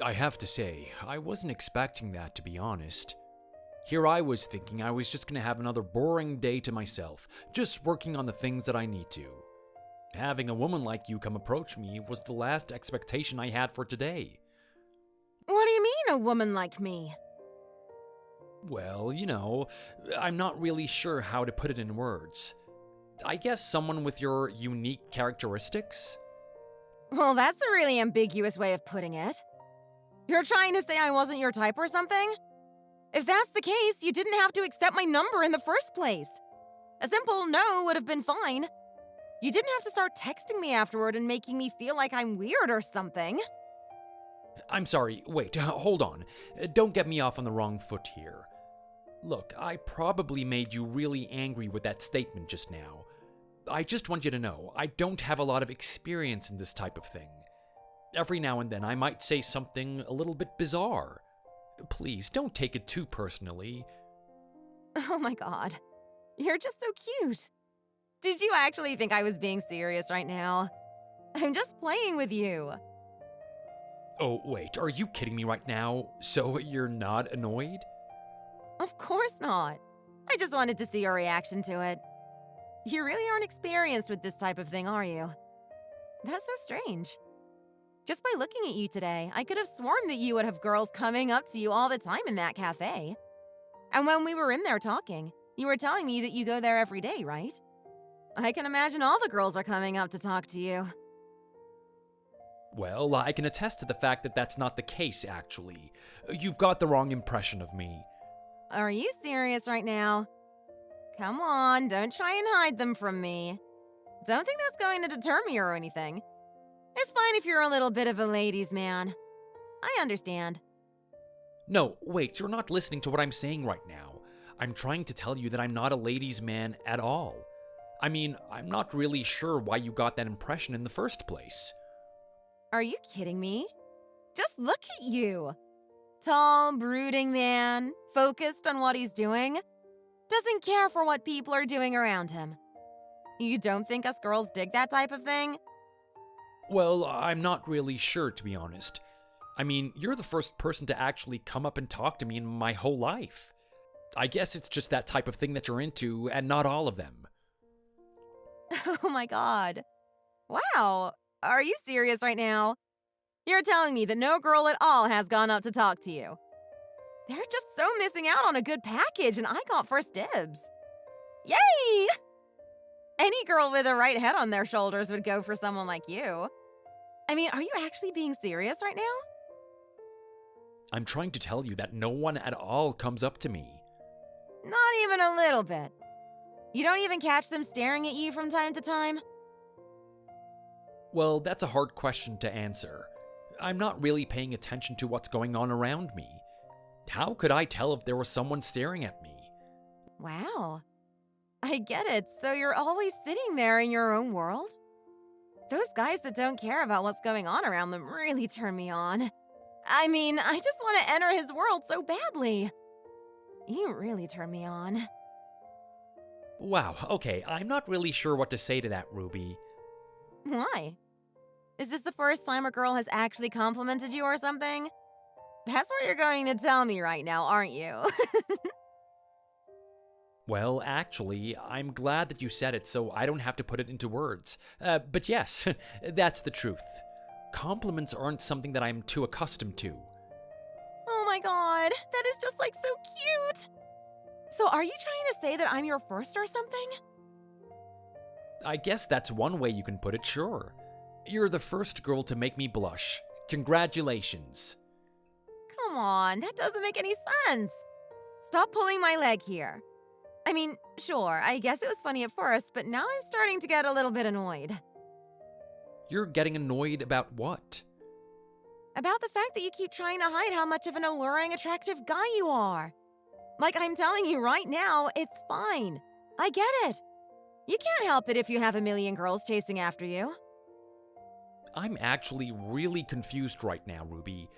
I have to say, I wasn't expecting that, to be honest. Here I was thinking I was just gonna have another boring day to myself, just working on the things that I need to. Having a woman like you come approach me was the last expectation I had for today. What do you mean, a woman like me? Well, I'm not really sure how to put it in words. I guess someone with your unique characteristics? Well, that's a really ambiguous way of putting it. You're trying to say I wasn't your type or something? If that's the case, you didn't have to accept my number in the first place. A simple no would have been fine. You didn't have to start texting me afterward and making me feel like I'm weird or something. I'm sorry, wait, hold on. Don't get me off on the wrong foot here. Look, I probably made you really angry with that statement just now. I just want you to know, I don't have a lot of experience in this type of thing. Every now and then I might say something a little bit bizarre. Please, don't take it too personally. Oh my god. You're just so cute. Did you actually think I was being serious right now? I'm just playing with you. Oh, wait, are you kidding me right now? So you're not annoyed? Of course not. I just wanted to see your reaction to it. You really aren't experienced with this type of thing, are you? That's so strange. Just by looking at you today, I could have sworn that you would have girls coming up to you all the time in that cafe. And when we were in there talking, you were telling me that you go there every day, right? I can imagine all the girls are coming up to talk to you. Well, I can attest to the fact that that's not the case, actually. You've got the wrong impression of me. Are you serious right now? Come on, don't try and hide them from me. Don't think that's going to deter me or anything. It's fine if you're a little bit of a ladies' man. I understand. No, wait, you're not listening to what I'm saying right now. I'm trying to tell you that I'm not a ladies' man at all. I mean, I'm not really sure why you got that impression in the first place. Are you kidding me? Just look at you. Tall, brooding man, focused on what he's doing. Doesn't care for what people are doing around him. You don't think us girls dig that type of thing? Well, I'm not really sure, to be honest. I mean, you're the first person to actually come up and talk to me in my whole life. I guess it's just that type of thing that you're into, and not all of them. Oh my god. Wow. Are you serious right now? You're telling me that no girl at all has gone up to talk to you. They're just so missing out on a good package, and I got first dibs. Yay! Any girl with a right head on their shoulders would go for someone like you. I mean, are you actually being serious right now? I'm trying to tell you that no one at all comes up to me. Not even a little bit. You don't even catch them staring at you from time to time? Well, that's a hard question to answer. I'm not really paying attention to what's going on around me. How could I tell if there was someone staring at me? Wow. I get it. So you're always sitting there in your own world? Those guys that don't care about what's going on around them really turn me on. I mean, I just want to enter his world so badly. You really turn me on. Wow, okay, I'm not really sure what to say to that, Ruby. Why? Is this the first time a girl has actually complimented you or something? That's what you're going to tell me right now, aren't you? Well, actually, I'm glad that you said it so I don't have to put it into words. But yes, that's the truth. Compliments aren't something that I'm too accustomed to. Oh my god, that is just like so cute! So are you trying to say that I'm your first or something? I guess that's one way you can put it, sure. You're the first girl to make me blush. Congratulations. Come on, that doesn't make any sense. Stop pulling my leg here. I mean, sure, I guess it was funny at first, but now I'm starting to get a little bit annoyed. You're getting annoyed about what? About the fact that you keep trying to hide how much of an alluring, attractive guy you are. Like I'm telling you right now, it's fine. I get it. You can't help it if you have a million girls chasing after you. I'm actually really confused right now, Ruby.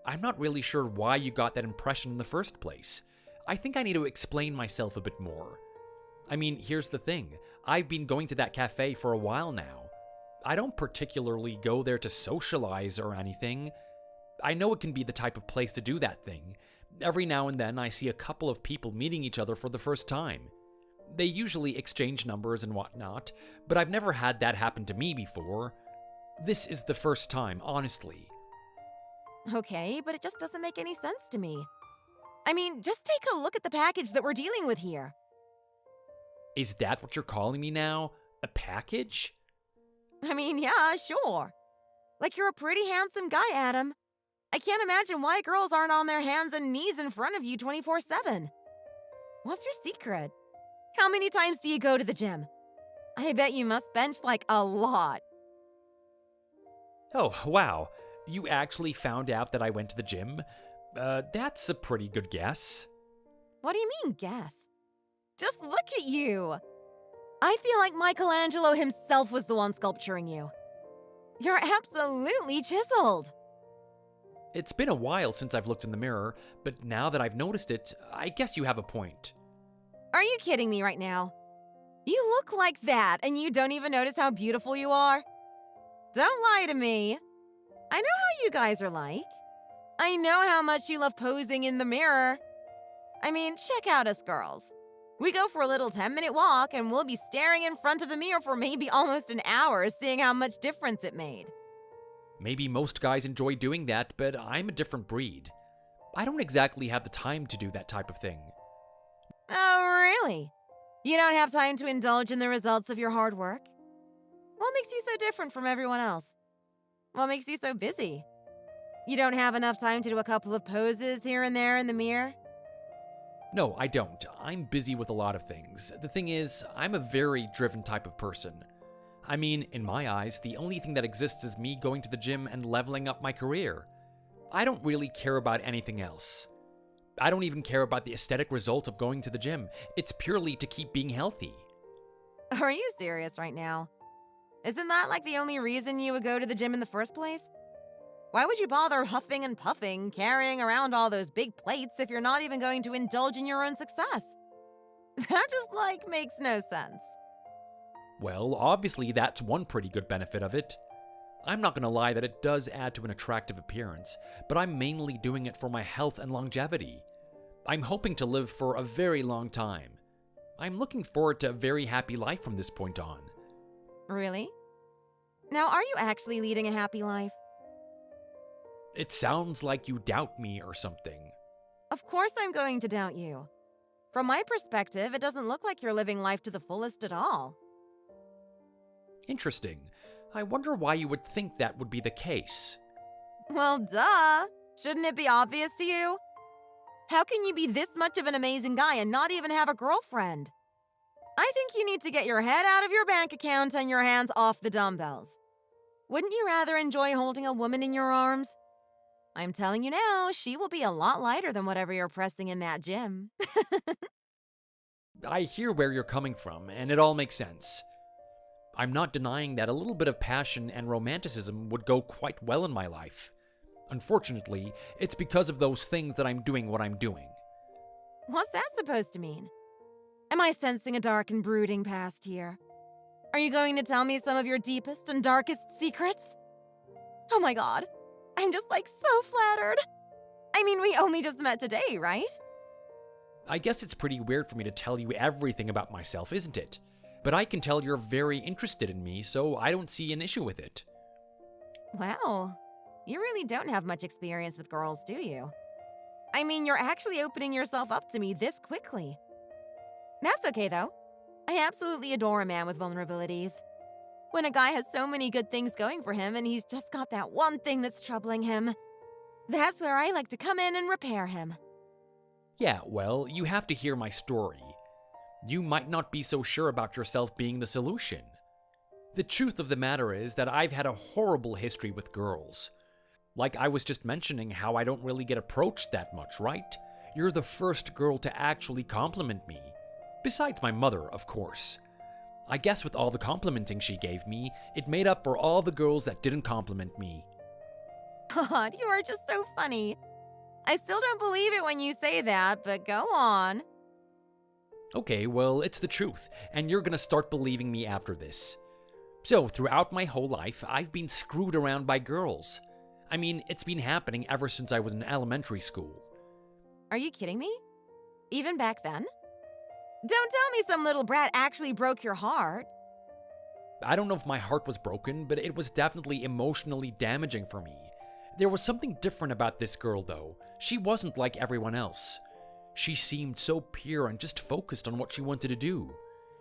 I'm not really sure why you got that impression in the first place. I think I need to explain myself a bit more. I mean, here's the thing. I've been going to that cafe for a while now. I don't particularly go there to socialize or anything. I know it can be the type of place to do that thing. Every now and then I see a couple of people meeting each other for the first time. They usually exchange numbers and whatnot, but I've never had that happen to me before. This is the first time, honestly. Okay, but it just doesn't make any sense to me. I mean, just take a look at the package that we're dealing with here. Is that what you're calling me now? A package? I mean, yeah, sure. Like, you're a pretty handsome guy, Adam. I can't imagine why girls aren't on their hands and knees in front of you 24/7. What's your secret? How many times do you go to the gym? I bet you must bench like a lot. Oh, wow. You actually found out that I went to the gym? That's a pretty good guess. What do you mean, guess? Just look at you. I feel like Michelangelo himself was the one sculpturing you. You're absolutely chiseled. It's been a while since I've looked in the mirror, but now that I've noticed it, I guess you have a point. Are you kidding me right now? You look like that, and you don't even notice how beautiful you are? Don't lie to me. I know how you guys are like. I know how much you love posing in the mirror. I mean, check out us girls. We go for a little 10-minute walk, and we'll be staring in front of the mirror for maybe almost an hour, seeing how much difference it made. Maybe most guys enjoy doing that, but I'm a different breed. I don't exactly have the time to do that type of thing. Oh, really? You don't have time to indulge in the results of your hard work? What makes you so different from everyone else? What makes you so busy? You don't have enough time to do a couple of poses here and there in the mirror? No, I don't. I'm busy with a lot of things. The thing is, I'm a very driven type of person. I mean, in my eyes, the only thing that exists is me going to the gym and leveling up my career. I don't really care about anything else. I don't even care about the aesthetic result of going to the gym. It's purely to keep being healthy. Are you serious right now? Isn't that like the only reason you would go to the gym in the first place? Why would you bother huffing and puffing, carrying around all those big plates if you're not even going to indulge in your own success? That just, makes no sense. Well, obviously that's one pretty good benefit of it. I'm not gonna lie that it does add to an attractive appearance, but I'm mainly doing it for my health and longevity. I'm hoping to live for a very long time. I'm looking forward to a very happy life from this point on. Really? Now, are you actually leading a happy life? It sounds like you doubt me or something. Of course I'm going to doubt you. From my perspective, it doesn't look like you're living life to the fullest at all. Interesting. I wonder why you would think that would be the case. Well, duh. Shouldn't it be obvious to you? How can you be this much of an amazing guy and not even have a girlfriend? I think you need to get your head out of your bank account and your hands off the dumbbells. Wouldn't you rather enjoy holding a woman in your arms? I'm telling you now, she will be a lot lighter than whatever you're pressing in that gym. I hear where you're coming from, and it all makes sense. I'm not denying that a little bit of passion and romanticism would go quite well in my life. Unfortunately, it's because of those things that I'm doing what I'm doing. What's that supposed to mean? Am I sensing a dark and brooding past here? Are you going to tell me some of your deepest and darkest secrets? Oh my god, I'm just so flattered. I mean, we only just met today, right? I guess it's pretty weird for me to tell you everything about myself, isn't it? But I can tell you're very interested in me, so I don't see an issue with it. Wow, you really don't have much experience with girls, do you? I mean, you're actually opening yourself up to me this quickly. That's okay, though. I absolutely adore a man with vulnerabilities. When a guy has so many good things going for him and he's just got that one thing that's troubling him, that's where I like to come in and repair him. Yeah, well, you have to hear my story. You might not be so sure about yourself being the solution. The truth of the matter is that I've had a horrible history with girls. Like I was just mentioning how I don't really get approached that much, right? You're the first girl to actually compliment me. Besides my mother, of course. I guess with all the complimenting she gave me, it made up for all the girls that didn't compliment me. God, you are just so funny. I still don't believe it when you say that, but go on. Okay, well, it's the truth, and you're gonna start believing me after this. So, throughout my whole life, I've been screwed around by girls. I mean, it's been happening ever since I was in elementary school. Are you kidding me? Even back then? Don't tell me some little brat actually broke your heart. I don't know if my heart was broken, but it was definitely emotionally damaging for me. There was something different about this girl, though. She wasn't like everyone else. She seemed so pure and just focused on what she wanted to do.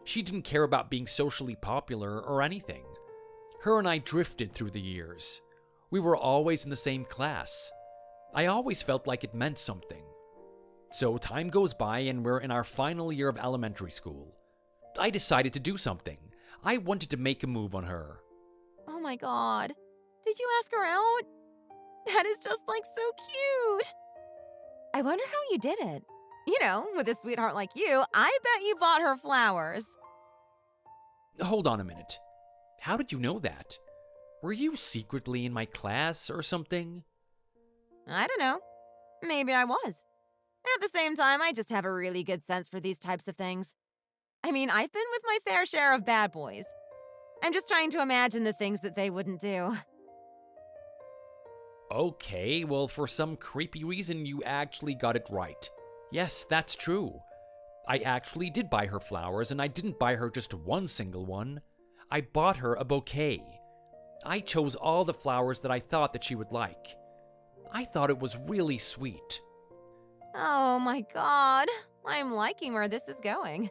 She didn't care about being socially popular or anything. Her and I drifted through the years. We were always in the same class. I always felt like it meant something. So time goes by and we're in our final year of elementary school. I decided to do something. I wanted to make a move on her. Oh my god. Did you ask her out? That is just like so cute. I wonder how you did it. You know, with a sweetheart like you, I bet you bought her flowers. Hold on a minute. How did you know that? Were you secretly in my class or something? I don't know. Maybe I was. At the same time, I just have a really good sense for these types of things. I mean, I've been with my fair share of bad boys. I'm just trying to imagine the things that they wouldn't do. Okay, well, for some creepy reason, you actually got it right. Yes, that's true. I actually did buy her flowers, and I didn't buy her just one single one. I bought her a bouquet. I chose all the flowers that I thought that she would like. I thought it was really sweet. Oh my god. I'm liking where this is going.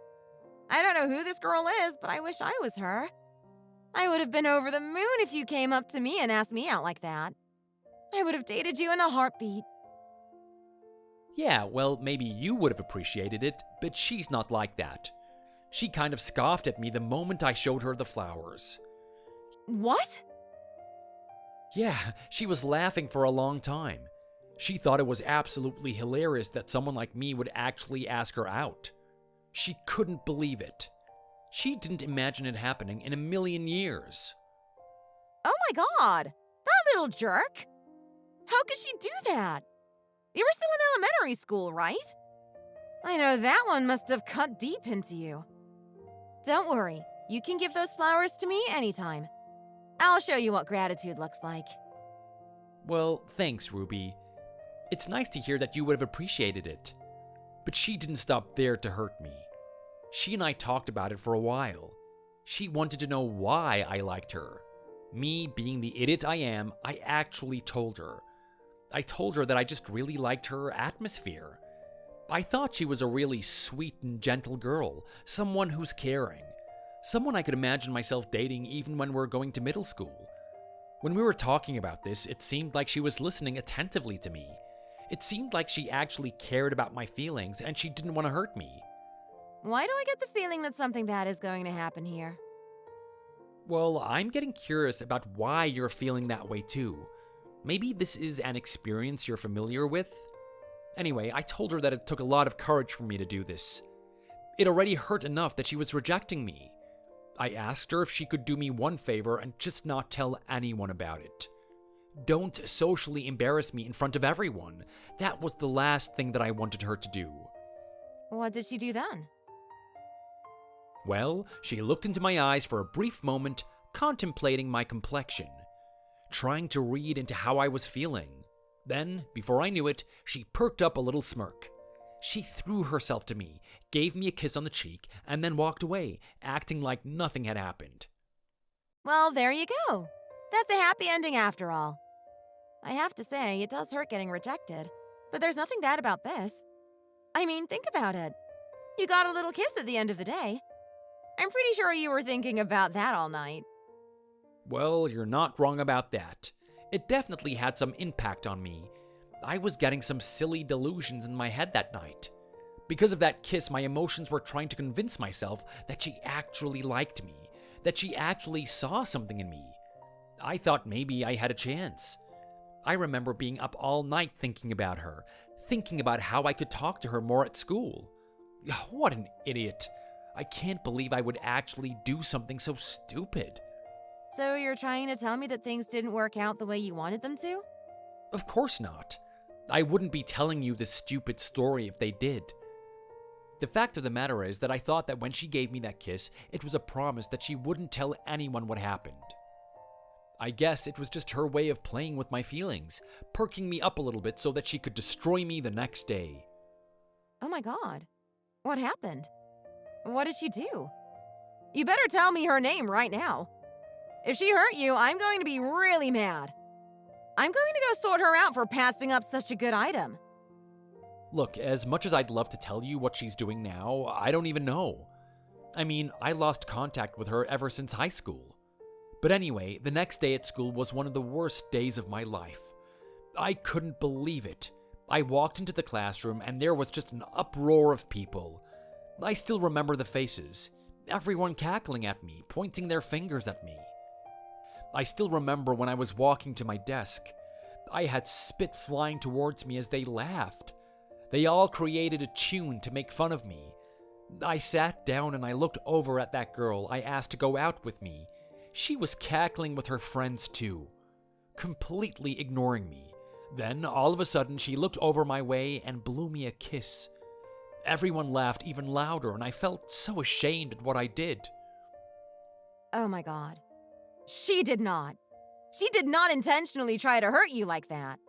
I don't know who this girl is, but I wish I was her. I would have been over the moon if you came up to me and asked me out like that. I would have dated you in a heartbeat. Yeah, well, maybe you would have appreciated it, but she's not like that. She kind of scoffed at me the moment I showed her the flowers. What? Yeah, she was laughing for a long time. She thought it was absolutely hilarious that someone like me would actually ask her out. She couldn't believe it. She didn't imagine it happening in a million years. Oh my god! That little jerk! How could she do that? You were still in elementary school, right? I know that one must have cut deep into you. Don't worry, you can give those flowers to me anytime. I'll show you what gratitude looks like. Well, thanks, Ruby. It's nice to hear that you would have appreciated it. But she didn't stop there to hurt me. She and I talked about it for a while. She wanted to know why I liked her. Me, being the idiot I am, I actually told her. I told her that I just really liked her atmosphere. I thought she was a really sweet and gentle girl, someone who's caring. Someone I could imagine myself dating even when we're going to middle school. When we were talking about this, it seemed like she was listening attentively to me. It seemed like she actually cared about my feelings and she didn't want to hurt me. Why do I get the feeling that something bad is going to happen here? Well, I'm getting curious about why you're feeling that way too. Maybe this is an experience you're familiar with? Anyway, I told her that it took a lot of courage for me to do this. It already hurt enough that she was rejecting me. I asked her if she could do me one favor and just not tell anyone about it. Don't socially embarrass me in front of everyone. That was the last thing that I wanted her to do. What did she do then? Well, she looked into my eyes for a brief moment, contemplating my complexion, trying to read into how I was feeling. Then, before I knew it, she perked up a little smirk. She threw herself to me, gave me a kiss on the cheek, and then walked away, acting like nothing had happened. Well, there you go. That's a happy ending after all. I have to say, it does hurt getting rejected, but there's nothing bad about this. I mean, think about it. You got a little kiss at the end of the day. I'm pretty sure you were thinking about that all night. Well, you're not wrong about that. It definitely had some impact on me. I was getting some silly delusions in my head that night. Because of that kiss, my emotions were trying to convince myself that she actually liked me, that she actually saw something in me. I thought maybe I had a chance. I remember being up all night thinking about her, thinking about how I could talk to her more at school. What an idiot. I can't believe I would actually do something so stupid. So you're trying to tell me that things didn't work out the way you wanted them to? Of course not. I wouldn't be telling you this stupid story if they did. The fact of the matter is that I thought that when she gave me that kiss, it was a promise that she wouldn't tell anyone what happened. I guess it was just her way of playing with my feelings, perking me up a little bit so that she could destroy me the next day. Oh my god. What happened? What did she do? You better tell me her name right now. If she hurt you, I'm going to be really mad. I'm going to go sort her out for passing up such a good item. Look, as much as I'd love to tell you what she's doing now, I don't even know. I mean, I lost contact with her ever since high school. But anyway, the next day at school was one of the worst days of my life. I couldn't believe it. I walked into the classroom and there was just an uproar of people. I still remember the faces. Everyone cackling at me, pointing their fingers at me. I still remember when I was walking to my desk. I had spit flying towards me as they laughed. They all created a tune to make fun of me. I sat down and I looked over at that girl I asked to go out with me. She was cackling with her friends too, completely ignoring me. Then, all of a sudden, she looked over my way and blew me a kiss. Everyone laughed even louder, and I felt so ashamed at what I did. Oh my god. She did not. She did not intentionally try to hurt you like that.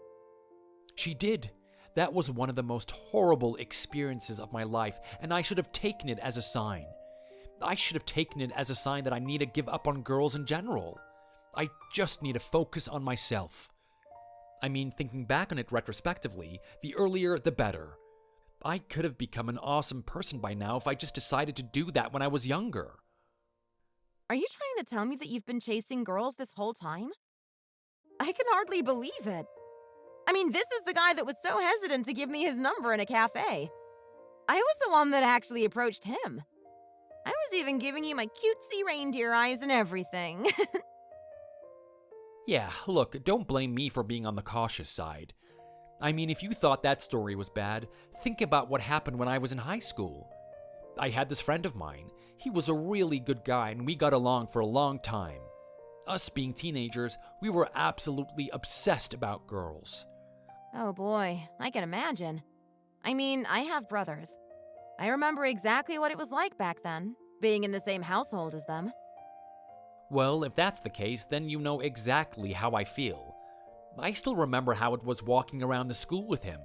She did. That was one of the most horrible experiences of my life, and I should have taken it as a sign. I should have taken it as a sign that I need to give up on girls in general. I just need to focus on myself. I mean, thinking back on it retrospectively, the earlier the better. I could have become an awesome person by now if I just decided to do that when I was younger. Are you trying to tell me that you've been chasing girls this whole time? I can hardly believe it. I mean, this is the guy that was so hesitant to give me his number in a cafe. I was the one that actually approached him. I was even giving you my cutesy reindeer eyes and everything. Yeah, look, don't blame me for being on the cautious side. I mean, if you thought that story was bad, think about what happened when I was in high school. I had this friend of mine. He was a really good guy and we got along for a long time. Us being teenagers, we were absolutely obsessed about girls. Oh boy, I can imagine. I mean, I have brothers. I remember exactly what it was like back then, being in the same household as them. Well, if that's the case, then you know exactly how I feel. I still remember how it was walking around the school with him.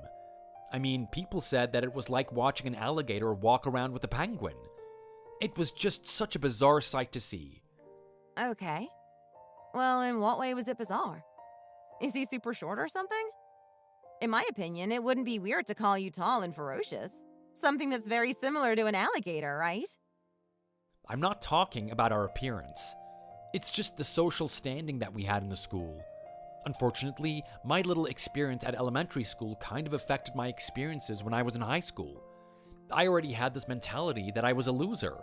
I mean, people said that it was like watching an alligator walk around with a penguin. It was just such a bizarre sight to see. Okay. Well, in what way was it bizarre? Is he super short or something? In my opinion, it wouldn't be weird to call you tall and ferocious. Something that's very similar to an alligator, right? I'm not talking about our appearance. It's just the social standing that we had in the school. Unfortunately, my little experience at elementary school kind of affected my experiences when I was in high school. I already had this mentality that I was a loser.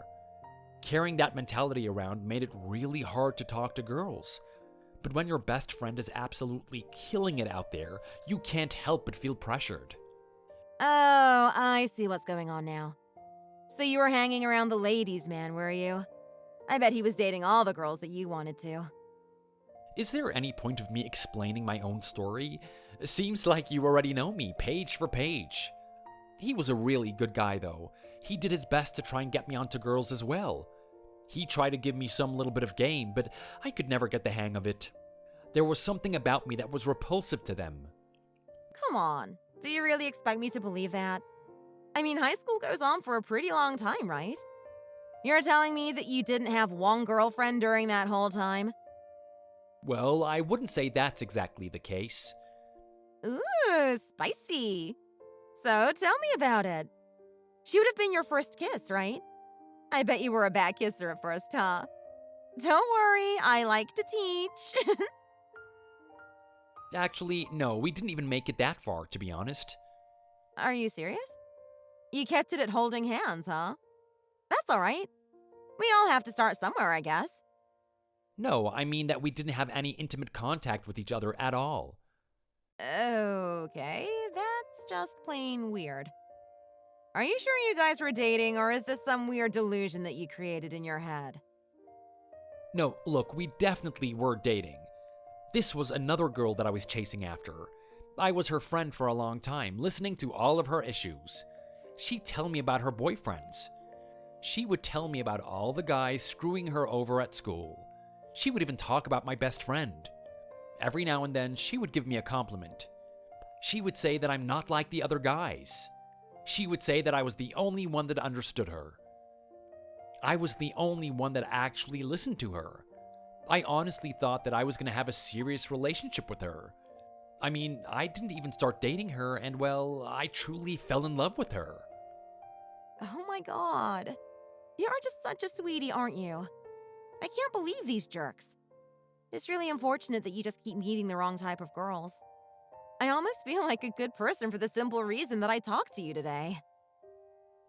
Carrying that mentality around made it really hard to talk to girls. But when your best friend is absolutely killing it out there, you can't help but feel pressured. Oh, I see what's going on now. So you were hanging around the ladies' man, were you? I bet he was dating all the girls that you wanted to. Is there any point of me explaining my own story? Seems like you already know me, page for page. He was a really good guy, though. He did his best to try and get me onto girls as well. He tried to give me some little bit of game, but I could never get the hang of it. There was something about me that was repulsive to them. Come on. Do you really expect me to believe that? I mean, high school goes on for a pretty long time, right? You're telling me that you didn't have one girlfriend during that whole time? Well, I wouldn't say that's exactly the case. Ooh, spicy. So tell me about it. She would have been your first kiss, right? I bet you were a bad kisser at first, huh? Don't worry, I like to teach. Actually, no, we didn't even make it that far, to be honest. Are you serious? You kept it at holding hands, huh? That's all right. We all have to start somewhere, I guess. No, I mean that we didn't have any intimate contact with each other at all. Okay, that's just plain weird. Are you sure you guys were dating, or is this some weird delusion that you created in your head? No, look, we definitely were dating. This was another girl that I was chasing after. I was her friend for a long time, listening to all of her issues. She'd tell me about her boyfriends. She would tell me about all the guys screwing her over at school. She would even talk about my best friend. Every now and then, she would give me a compliment. She would say that I'm not like the other guys. She would say that I was the only one that understood her. I was the only one that actually listened to her. I honestly thought that I was going to have a serious relationship with her. I mean, I didn't even start dating her, and well, I truly fell in love with her. Oh my god. You are just such a sweetie, aren't you? I can't believe these jerks. It's really unfortunate that you just keep meeting the wrong type of girls. I almost feel like a good person for the simple reason that I talked to you today.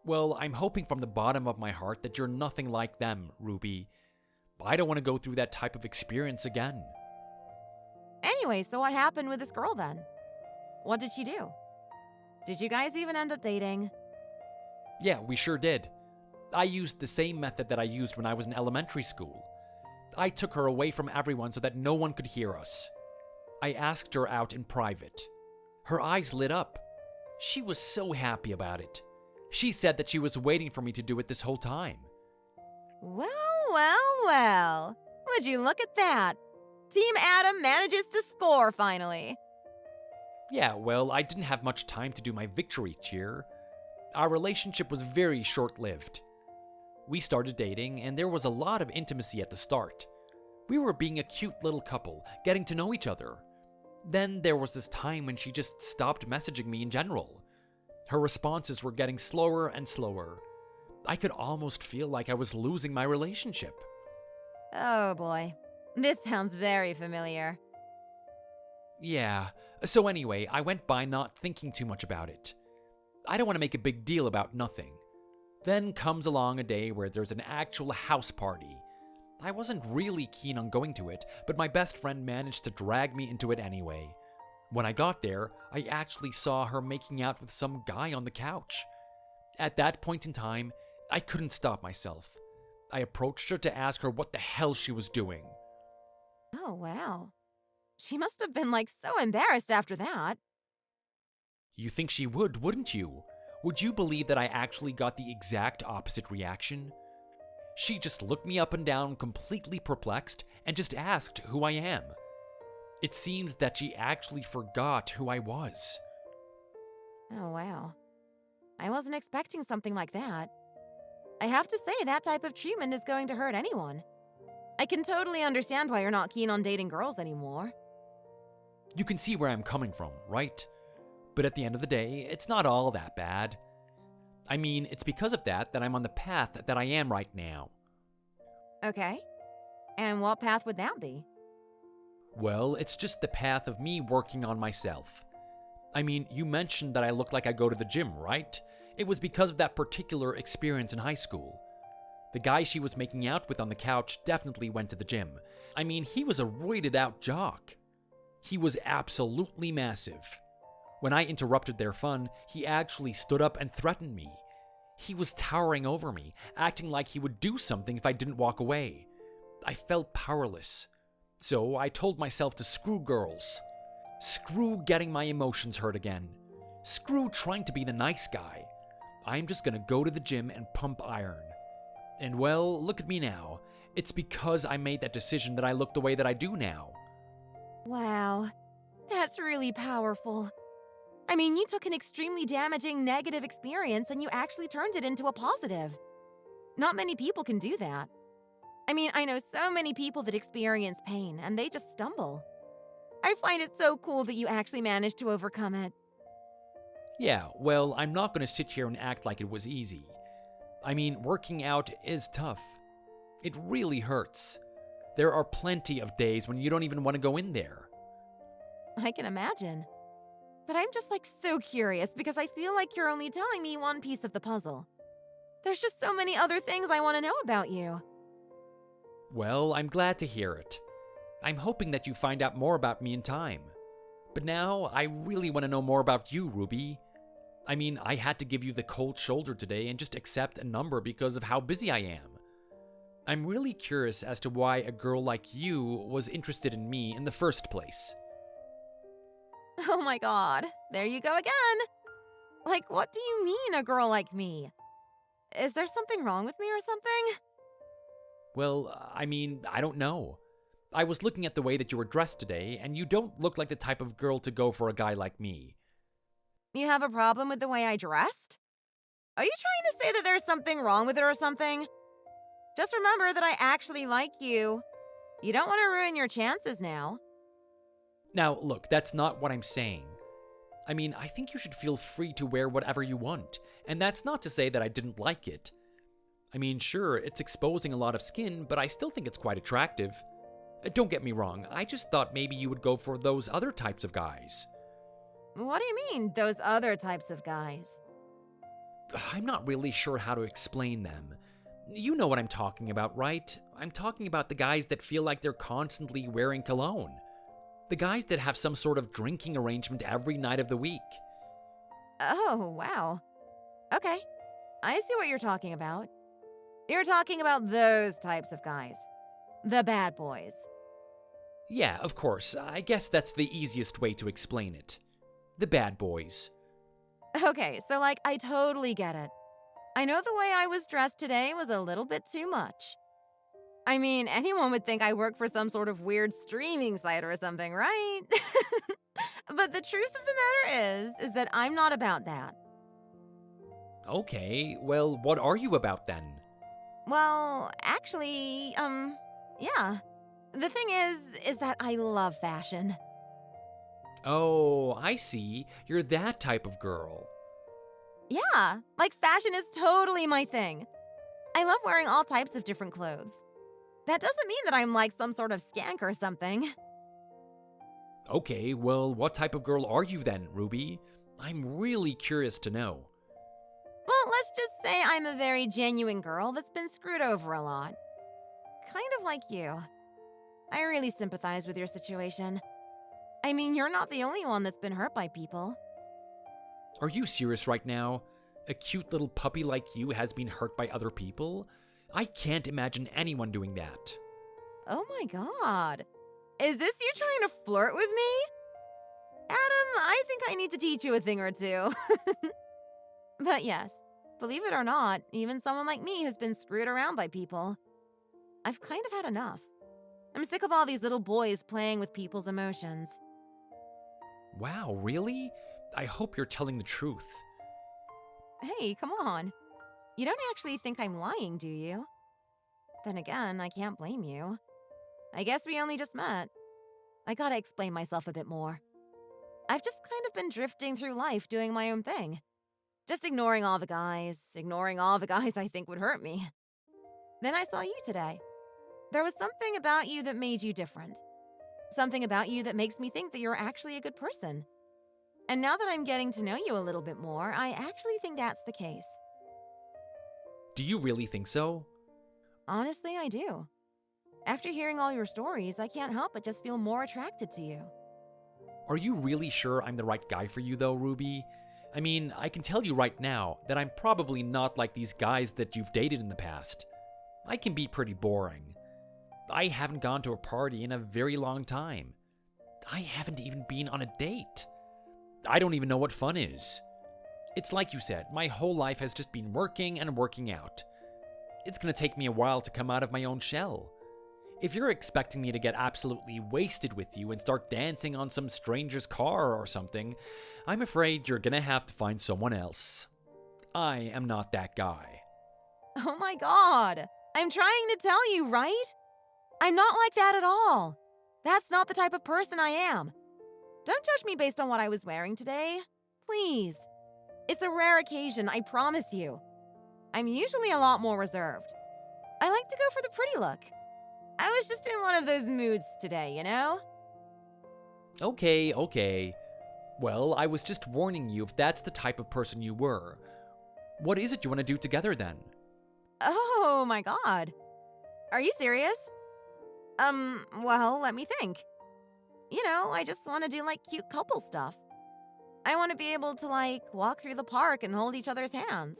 Well, I'm hoping from the bottom of my heart that you're nothing like them, Ruby. I don't want to go through that type of experience again. Anyway, so what happened with this girl then? What did she do? Did you guys even end up dating? Yeah, we sure did. I used the same method that I used when I was in elementary school. I took her away from everyone so that no one could hear us. I asked her out in private. Her eyes lit up. She was so happy about it. She said that she was waiting for me to do it this whole time. Well, well, well. Would you look at that? Team Adam manages to score finally. Yeah, well, I didn't have much time to do my victory cheer. Our relationship was very short-lived. We started dating, and there was a lot of intimacy at the start. We were being a cute little couple, getting to know each other. Then there was this time when she just stopped messaging me in general. Her responses were getting slower and slower. I could almost feel like I was losing my relationship. Oh boy. This sounds very familiar. Yeah, so anyway, I went by not thinking too much about it. I don't want to make a big deal about nothing. Then comes along a day where there's an actual house party. I wasn't really keen on going to it, but my best friend managed to drag me into it anyway. When I got there, I actually saw her making out with some guy on the couch. At that point in time, I couldn't stop myself. I approached her to ask her what the hell she was doing. Oh, wow. She must have been so embarrassed after that. You think she would, wouldn't you? Would you believe that I actually got the exact opposite reaction? She just looked me up and down, completely perplexed, and just asked who I am. It seems that she actually forgot who I was. Oh, wow. I wasn't expecting something like that. I have to say, that type of treatment is going to hurt anyone. I can totally understand why you're not keen on dating girls anymore. You can see where I'm coming from, right? But at the end of the day, it's not all that bad. I mean, it's because of that I'm on the path that I am right now. Okay. And what path would that be? Well, it's just the path of me working on myself. I mean, you mentioned that I look like I go to the gym, right? It was because of that particular experience in high school. The guy she was making out with on the couch definitely went to the gym. I mean, he was a roided out jock. He was absolutely massive. When I interrupted their fun, he actually stood up and threatened me. He was towering over me, acting like he would do something if I didn't walk away. I felt powerless. So I told myself to screw girls. Screw getting my emotions hurt again. Screw trying to be the nice guy. I'm just gonna go to the gym and pump iron. And well, look at me now. It's because I made that decision that I look the way that I do now. Wow. That's really powerful. I mean, you took an extremely damaging negative experience and you actually turned it into a positive. Not many people can do that. I mean, I know so many people that experience pain and they just stumble. I find it so cool that you actually managed to overcome it. Yeah, well, I'm not gonna sit here and act like it was easy. I mean, working out is tough. It really hurts. There are plenty of days when you don't even want to go in there. I can imagine. But I'm just so curious because I feel like you're only telling me one piece of the puzzle. There's just so many other things I want to know about you. Well, I'm glad to hear it. I'm hoping that you find out more about me in time. But now, I really want to know more about you, Ruby. I mean, I had to give you the cold shoulder today and just accept a number because of how busy I am. I'm really curious as to why a girl like you was interested in me in the first place. Oh my god, there you go again. What do you mean, a girl like me? Is there something wrong with me or something? Well, I mean, I don't know. I was looking at the way that you were dressed today, and you don't look like the type of girl to go for a guy like me. You have a problem with the way I dressed? Are you trying to say that there's something wrong with it or something? Just remember that I actually like you. You don't want to ruin your chances now. Now, look, that's not what I'm saying. I mean, I think you should feel free to wear whatever you want, and that's not to say that I didn't like it. I mean, sure, it's exposing a lot of skin, but I still think it's quite attractive. Don't get me wrong, I just thought maybe you would go for those other types of guys. What do you mean, those other types of guys? I'm not really sure how to explain them. You know what I'm talking about, right? I'm talking about the guys that feel like they're constantly wearing cologne. The guys that have some sort of drinking arrangement every night of the week. Oh, wow. Okay, I see what you're talking about. You're talking about those types of guys. The bad boys. Yeah, of course. I guess that's the easiest way to explain it. The bad boys. Okay, so I totally get it. I know the way I was dressed today was a little bit too much. I mean, anyone would think I work for some sort of weird streaming site or something, right? But the truth of the matter is that I'm not about that. Okay, well, what are you about then? Well, actually, yeah. The thing is that I love fashion. Oh, I see. You're that type of girl. Yeah, fashion is totally my thing. I love wearing all types of different clothes. That doesn't mean that I'm like some sort of skank or something. Okay, well, what type of girl are you then, Ruby? I'm really curious to know. Well, let's just say I'm a very genuine girl that's been screwed over a lot. Kind of like you. I really sympathize with your situation. I mean, you're not the only one that's been hurt by people. Are you serious right now? A cute little puppy like you has been hurt by other people? I can't imagine anyone doing that. Oh my god. Is this you trying to flirt with me? Adam, I think I need to teach you a thing or two. But yes, believe it or not, even someone like me has been screwed around by people. I've kind of had enough. I'm sick of all these little boys playing with people's emotions. Wow, really? I hope you're telling the truth. Hey, come on. You don't actually think I'm lying, do you? Then again, I can't blame you. I guess we only just met. I gotta explain myself a bit more. I've just kind of been drifting through life doing my own thing. Just ignoring all the guys I think would hurt me. Then I saw you today. There was something about you that made you different. Something about you that makes me think that you're actually a good person. And now that I'm getting to know you a little bit more, I actually think that's the case. Do you really think so? Honestly, I do. After hearing all your stories, I can't help but just feel more attracted to you. Are you really sure I'm the right guy for you though, Ruby? I mean, I can tell you right now that I'm probably not like these guys that you've dated in the past. I can be pretty boring. I haven't gone to a party in a very long time. I haven't even been on a date. I don't even know what fun is. It's like you said, my whole life has just been working and working out. It's gonna take me a while to come out of my own shell. If you're expecting me to get absolutely wasted with you and start dancing on some stranger's car or something, I'm afraid you're gonna have to find someone else. I am not that guy. Oh my god! I'm trying to tell you, right? I'm not like that at all. That's not the type of person I am. Don't judge me based on what I was wearing today. Please. It's a rare occasion, I promise you. I'm usually a lot more reserved. I like to go for the pretty look. I was just in one of those moods today, you know? Okay. Well, I was just warning you if that's the type of person you were. What is it you want to do together then? Oh my god. Are you serious? Well, let me think. You know, I just want to do cute couple stuff. I want to be able to walk through the park and hold each other's hands.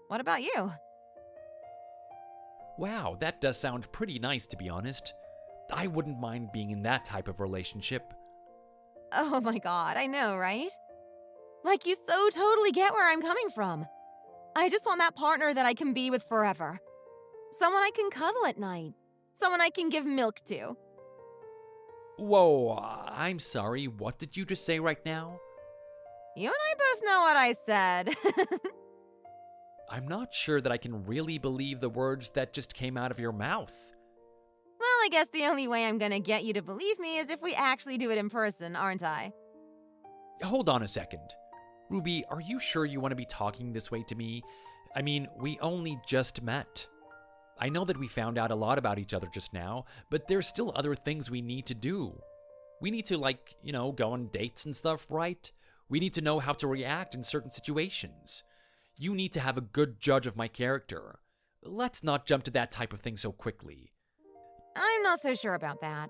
What about you? Wow, that does sound pretty nice to be honest. I wouldn't mind being in that type of relationship. Oh my god, I know, right? You so totally get where I'm coming from. I just want that partner that I can be with forever. Someone I can cuddle at night. Someone I can give milk to. Whoa, I'm sorry, what did you just say right now? You and I both know what I said. I'm not sure that I can really believe the words that just came out of your mouth. Well, I guess the only way I'm gonna get you to believe me is if we actually do it in person, aren't I? Hold on a second. Ruby, are you sure you want to be talking this way to me? I mean, we only just met. I know that we found out a lot about each other just now, but there's still other things we need to do. We need to, go on dates and stuff, right? We need to know how to react in certain situations. You need to have a good judge of my character. Let's not jump to that type of thing so quickly. I'm not so sure about that.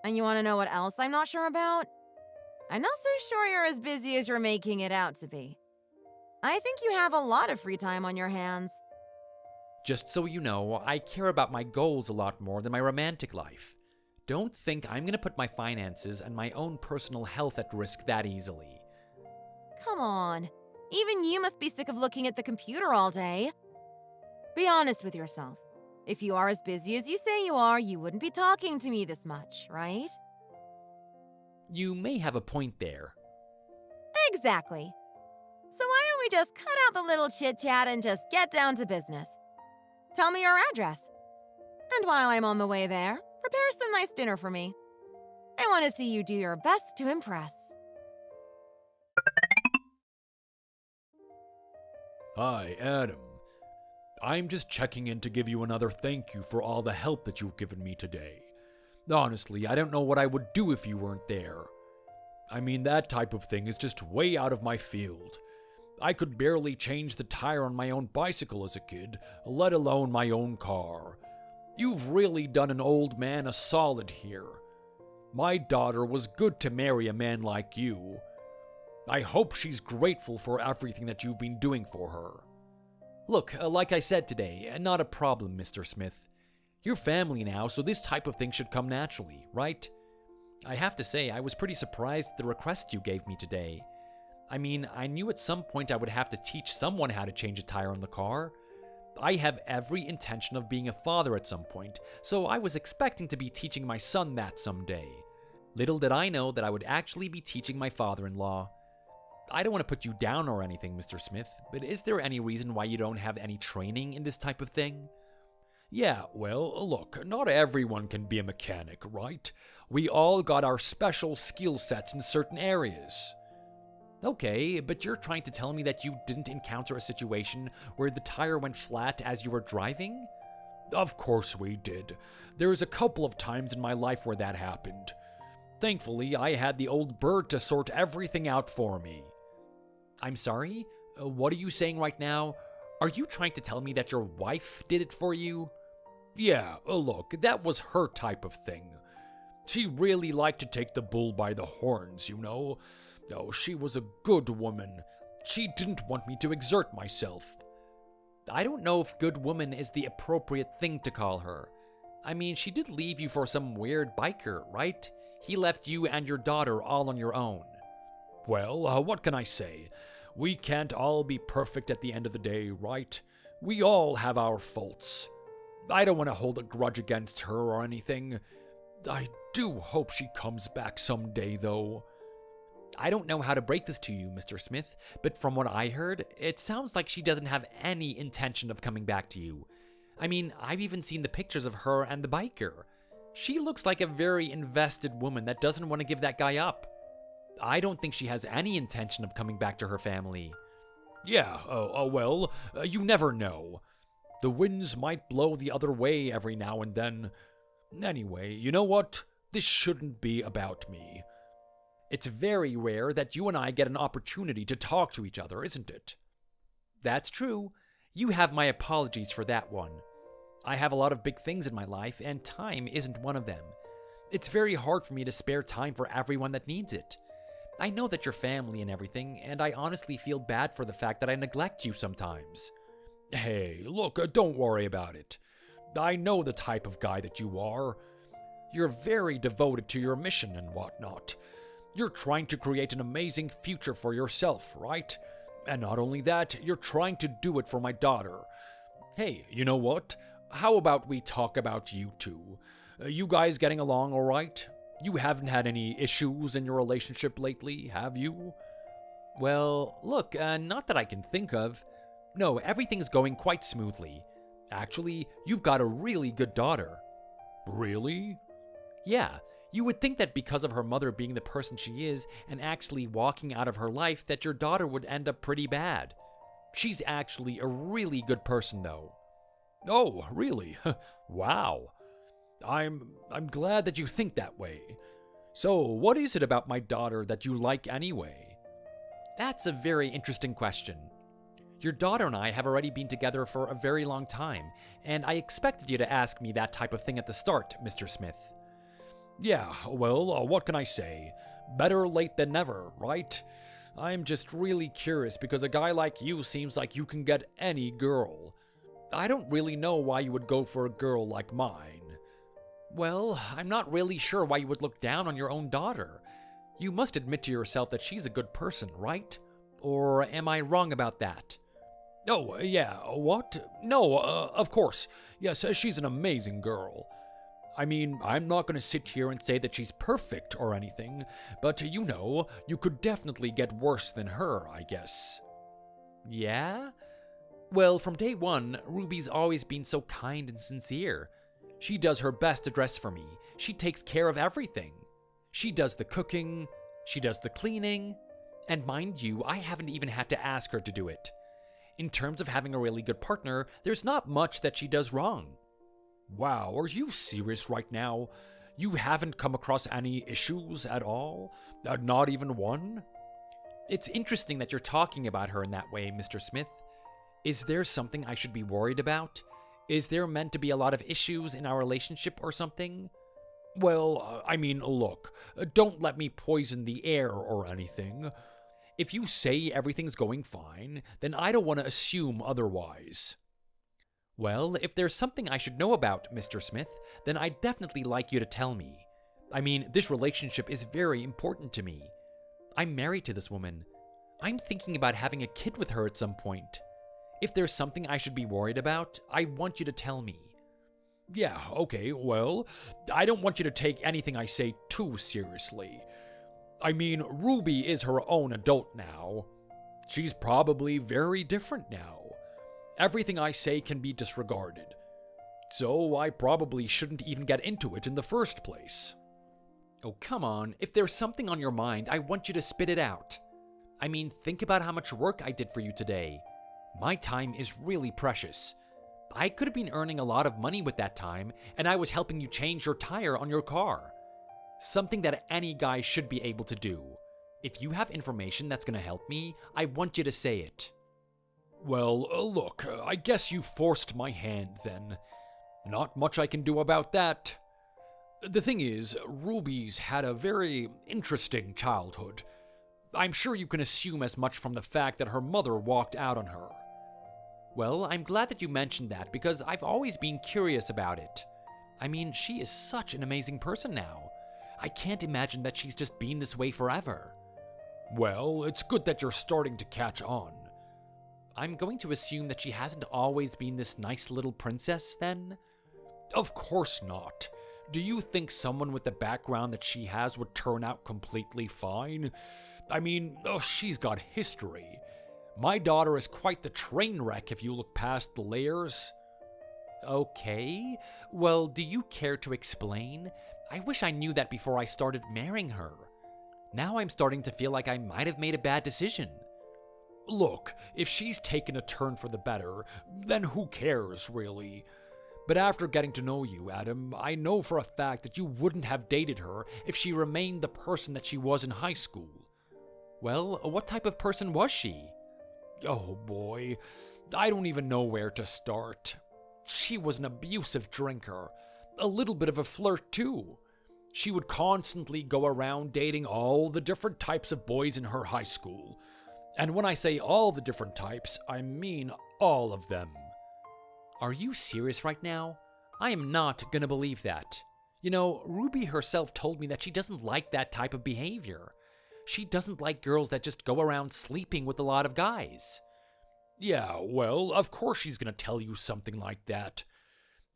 And you want to know what else I'm not sure about? I'm not so sure you're as busy as you're making it out to be. I think you have a lot of free time on your hands. Just so you know, I care about my goals a lot more than my romantic life. Don't think I'm gonna put my finances and my own personal health at risk that easily. Come on. Even you must be sick of looking at the computer all day. Be honest with yourself. If you are as busy as you say you are, you wouldn't be talking to me this much, right? You may have a point there. Exactly. So why don't we just cut out the little chit-chat and just get down to business? Tell me your address. And while I'm on the way there, prepare some nice dinner for me. I want to see you do your best to impress. Hi, Adam. I'm just checking in to give you another thank you for all the help that you've given me today. Honestly, I don't know what I would do if you weren't there. I mean, that type of thing is just way out of my field. I could barely change the tire on my own bicycle as a kid, let alone my own car. You've really done an old man a solid here. My daughter was good to marry a man like you. I hope she's grateful for everything that you've been doing for her. Look, like I said today, not a problem, Mr. Smith. You're family now, so this type of thing should come naturally, right? I have to say, I was pretty surprised at the request you gave me today. I mean, I knew at some point I would have to teach someone how to change a tire on the car. I have every intention of being a father at some point, so I was expecting to be teaching my son that someday. Little did I know that I would actually be teaching my father-in-law. I don't want to put you down or anything, Mr. Smith, but is there any reason why you don't have any training in this type of thing? Yeah, well, look, not everyone can be a mechanic, right? We all got our special skill sets in certain areas. Okay, but you're trying to tell me that you didn't encounter a situation where the tire went flat as you were driving? Of course we did. There's a couple of times in my life where that happened. Thankfully, I had the old bird to sort everything out for me. I'm sorry? What are you saying right now? Are you trying to tell me that your wife did it for you? Yeah, look, that was her type of thing. She really liked to take the bull by the horns, you know? Oh, she was a good woman. She didn't want me to exert myself. I don't know if good woman is the appropriate thing to call her. I mean, she did leave you for some weird biker, right? He left you and your daughter all on your own. Well, what can I say? We can't all be perfect at the end of the day, right? We all have our faults. I don't want to hold a grudge against her or anything. I do hope she comes back someday, though. I don't know how to break this to you, Mr. Smith, but from what I heard, it sounds like she doesn't have any intention of coming back to you. I mean, I've even seen the pictures of her and the biker. She looks like a very invested woman that doesn't want to give that guy up. I don't think she has any intention of coming back to her family. Yeah, well, you never know. The winds might blow the other way every now and then. Anyway, you know what? This shouldn't be about me. It's very rare that you and I get an opportunity to talk to each other, isn't it? That's true. You have my apologies for that one. I have a lot of big things in my life, and time isn't one of them. It's very hard for me to spare time for everyone that needs it. I know that you're family and everything, and I honestly feel bad for the fact that I neglect you sometimes. Hey, look, don't worry about it. I know the type of guy that you are. You're very devoted to your mission and whatnot. You're trying to create an amazing future for yourself, right? And not only that, you're trying to do it for my daughter. Hey, you know what? How about we talk about you two? You guys getting along all right? You haven't had any issues in your relationship lately, have you? Well, look, not that I can think of. No, everything's going quite smoothly. Actually, you've got a really good daughter. Really? Yeah, you would think that because of her mother being the person she is and actually walking out of her life that your daughter would end up pretty bad. She's actually a really good person, though. Oh, really? Wow. I'm glad that you think that way. So, what is it about my daughter that you like anyway? That's a very interesting question. Your daughter and I have already been together for a very long time, and I expected you to ask me that type of thing at the start, Mr. Smith. Yeah, well, what can I say? Better late than never, right? I'm just really curious because a guy like you seems like you can get any girl. I don't really know why you would go for a girl like mine. Well, I'm not really sure why you would look down on your own daughter. You must admit to yourself that she's a good person, right? Or am I wrong about that? Oh, yeah, what? No, of course. Yes, she's an amazing girl. I mean, I'm not going to sit here and say that she's perfect or anything, but you could definitely get worse than her, I guess. Yeah? Well, from day one, Ruby's always been so kind and sincere. She does her best to dress for me. She takes care of everything. She does the cooking, she does the cleaning, and mind you, I haven't even had to ask her to do it. In terms of having a really good partner, there's not much that she does wrong. Wow, are you serious right now? You haven't come across any issues at all? Not even one? It's interesting that you're talking about her in that way, Mr. Smith. Is there something I should be worried about? Is there meant to be a lot of issues in our relationship or something? Well, I mean, look, don't let me poison the air or anything. If you say everything's going fine, then I don't want to assume otherwise. Well, if there's something I should know about, Mr. Smith, then I'd definitely like you to tell me. I mean, this relationship is very important to me. I'm married to this woman. I'm thinking about having a kid with her at some point. If there's something I should be worried about, I want you to tell me. Yeah, okay, well, I don't want you to take anything I say too seriously. I mean, Ruby is her own adult now. She's probably very different now. Everything I say can be disregarded. So I probably shouldn't even get into it in the first place. Oh, come on. If there's something on your mind, I want you to spit it out. I mean, think about how much work I did for you today. My time is really precious. I could have been earning a lot of money with that time, and I was helping you change your tire on your car. Something that any guy should be able to do. If you have information that's going to help me, I want you to say it. Well, look, I guess you forced my hand then. Not much I can do about that. The thing is, Ruby's had a very interesting childhood. I'm sure you can assume as much from the fact that her mother walked out on her. Well, I'm glad that you mentioned that because I've always been curious about it. I mean, she is such an amazing person now. I can't imagine that she's just been this way forever. Well, it's good that you're starting to catch on. I'm going to assume that she hasn't always been this nice little princess, then? Of course not. Do you think someone with the background that she has would turn out completely fine? I mean, she's got history. My daughter is quite the train wreck if you look past the layers. Okay. Well, do you care to explain? I wish I knew that before I started marrying her. Now I'm starting to feel like I might have made a bad decision. Look, if she's taken a turn for the better, then who cares, really? But after getting to know you, Adam, I know for a fact that you wouldn't have dated her if she remained the person that she was in high school. Well, what type of person was she? Oh boy, I don't even know where to start. She was an abusive drinker, a little bit of a flirt too. She would constantly go around dating all the different types of boys in her high school. And when I say all the different types, I mean all of them. Are you serious right now? I am not gonna believe that. You know, Ruby herself told me that she doesn't like that type of behavior. She doesn't like girls that just go around sleeping with a lot of guys. Yeah, well, of course she's gonna tell you something like that.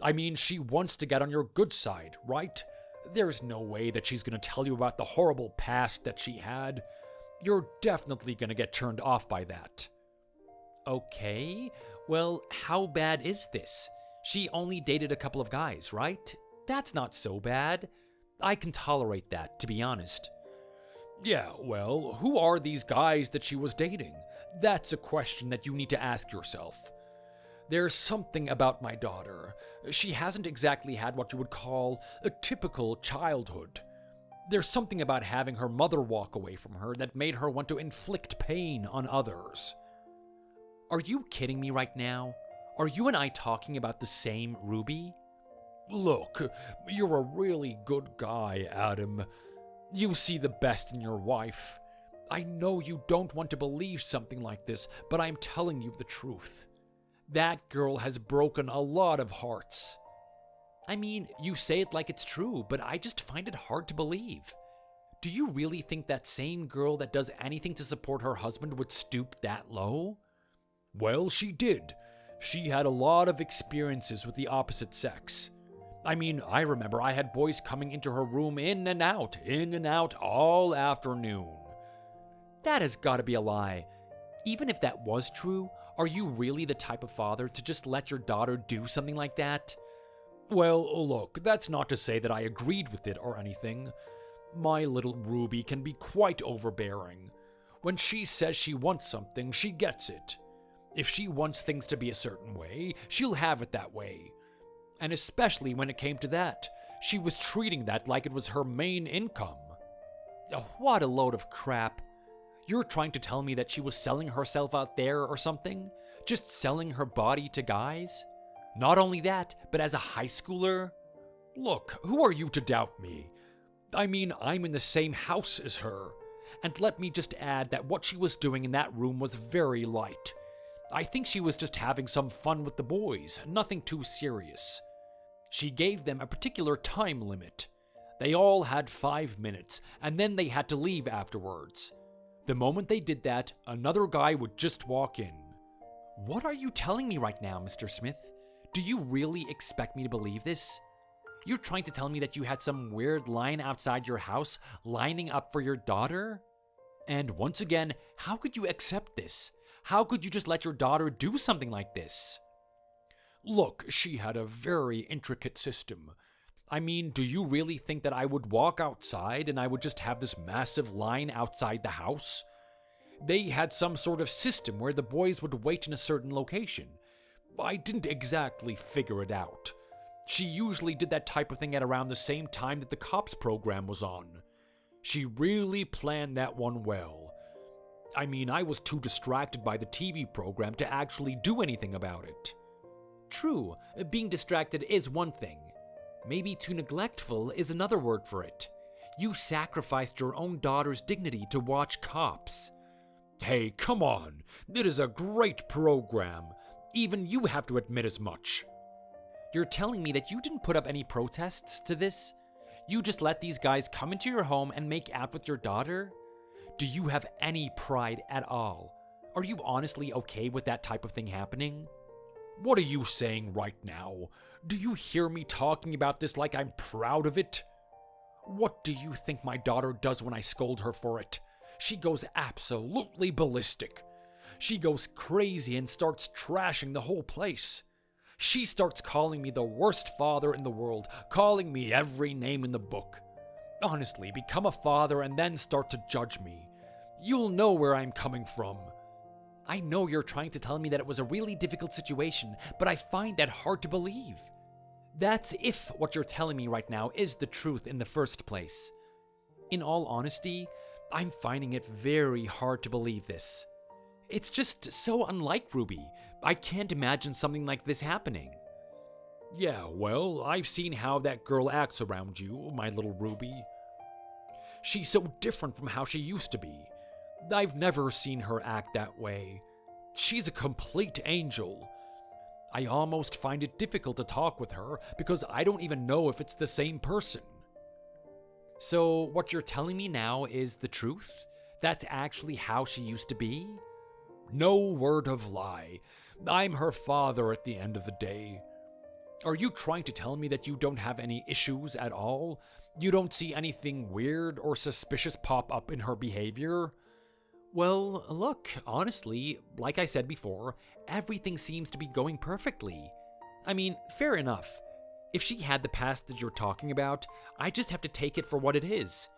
I mean, she wants to get on your good side, right? There's no way that she's gonna tell you about the horrible past that she had. You're definitely gonna get turned off by that. Okay, well, how bad is this? She only dated a couple of guys, right? That's not so bad. I can tolerate that, to be honest. Yeah, well, who are these guys that she was dating? That's a question that you need to ask yourself. There's something about my daughter. She hasn't exactly had what you would call a typical childhood. There's something about having her mother walk away from her that made her want to inflict pain on others. Are you kidding me right now? Are you and I talking about the same Ruby? Look, you're a really good guy, Adam. You see the best in your wife. I know you don't want to believe something like this, but I'm telling you the truth. That girl has broken a lot of hearts. I mean, you say it like it's true, but I just find it hard to believe. Do you really think that same girl that does anything to support her husband would stoop that low? Well, she did. She had a lot of experiences with the opposite sex. I mean, I remember I had boys coming into her room in and out all afternoon. That has got to be a lie. Even if that was true, are you really the type of father to just let your daughter do something like that? Well, look, that's not to say that I agreed with it or anything. My little Ruby can be quite overbearing. When she says she wants something, she gets it. If she wants things to be a certain way, she'll have it that way. And especially when it came to that, she was treating that like it was her main income. Oh, what a load of crap. You're trying to tell me that she was selling herself out there or something? Just selling her body to guys? Not only that, but as a high schooler? Look, who are you to doubt me? I mean, I'm in the same house as her. And let me just add that what she was doing in that room was very light. I think she was just having some fun with the boys, nothing too serious. She gave them a particular time limit. They all had 5 minutes, and then they had to leave afterwards. The moment they did that, another guy would just walk in. What are you telling me right now, Mr. Smith? Do you really expect me to believe this? You're trying to tell me that you had some weird line outside your house lining up for your daughter? And once again, how could you accept this? How could you just let your daughter do something like this? Look, she had a very intricate system. I mean, do you really think that I would walk outside and I would just have this massive line outside the house? They had some sort of system where the boys would wait in a certain location. I didn't exactly figure it out. She usually did that type of thing at around the same time that the cops program was on. She really planned that one well. I mean, I was too distracted by the TV program to actually do anything about it. True, being distracted is one thing. Maybe too neglectful is another word for it. You sacrificed your own daughter's dignity to watch Cops. Hey, come on. It is a great program. Even you have to admit as much. You're telling me that you didn't put up any protests to this? You just let these guys come into your home and make out with your daughter? Do you have any pride at all? Are you honestly okay with that type of thing happening? What are you saying right now? Do you hear me talking about this like I'm proud of it? What do you think my daughter does when I scold her for it? She goes absolutely ballistic. She goes crazy and starts trashing the whole place. She starts calling me the worst father in the world, calling me every name in the book. Honestly, become a father and then start to judge me. You'll know where I'm coming from. I know you're trying to tell me that it was a really difficult situation, but I find that hard to believe. That's if what you're telling me right now is the truth in the first place. In all honesty, I'm finding it very hard to believe this. It's just so unlike Ruby. I can't imagine something like this happening. Yeah, well, I've seen how that girl acts around you, my little Ruby. She's so different from how she used to be. I've never seen her act that way. She's a complete angel. I almost find it difficult to talk with her because I don't even know if it's the same person. So what you're telling me now is the truth? That's actually how she used to be? No word of lie. I'm her father at the end of the day. Are you trying to tell me that you don't have any issues at all? You don't see anything weird or suspicious pop up in her behavior? Well, look, honestly, like I said before, everything seems to be going perfectly. I mean, fair enough. If she had the past that you're talking about, I just have to take it for what it is.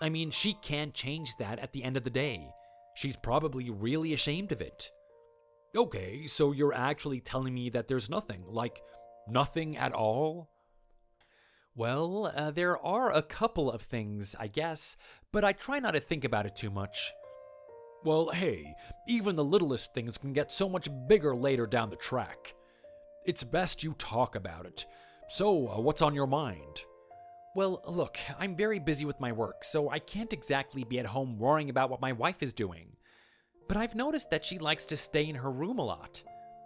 I mean, she can't change that at the end of the day. She's probably really ashamed of it. Okay, so you're actually telling me that there's nothing, like nothing at all? Well, there are a couple of things, I guess, but I try not to think about it too much. Well, hey, even the littlest things can get so much bigger later down the track. It's best you talk about it. So, what's on your mind? Well, look, I'm very busy with my work, so I can't exactly be at home worrying about what my wife is doing. But I've noticed that she likes to stay in her room a lot.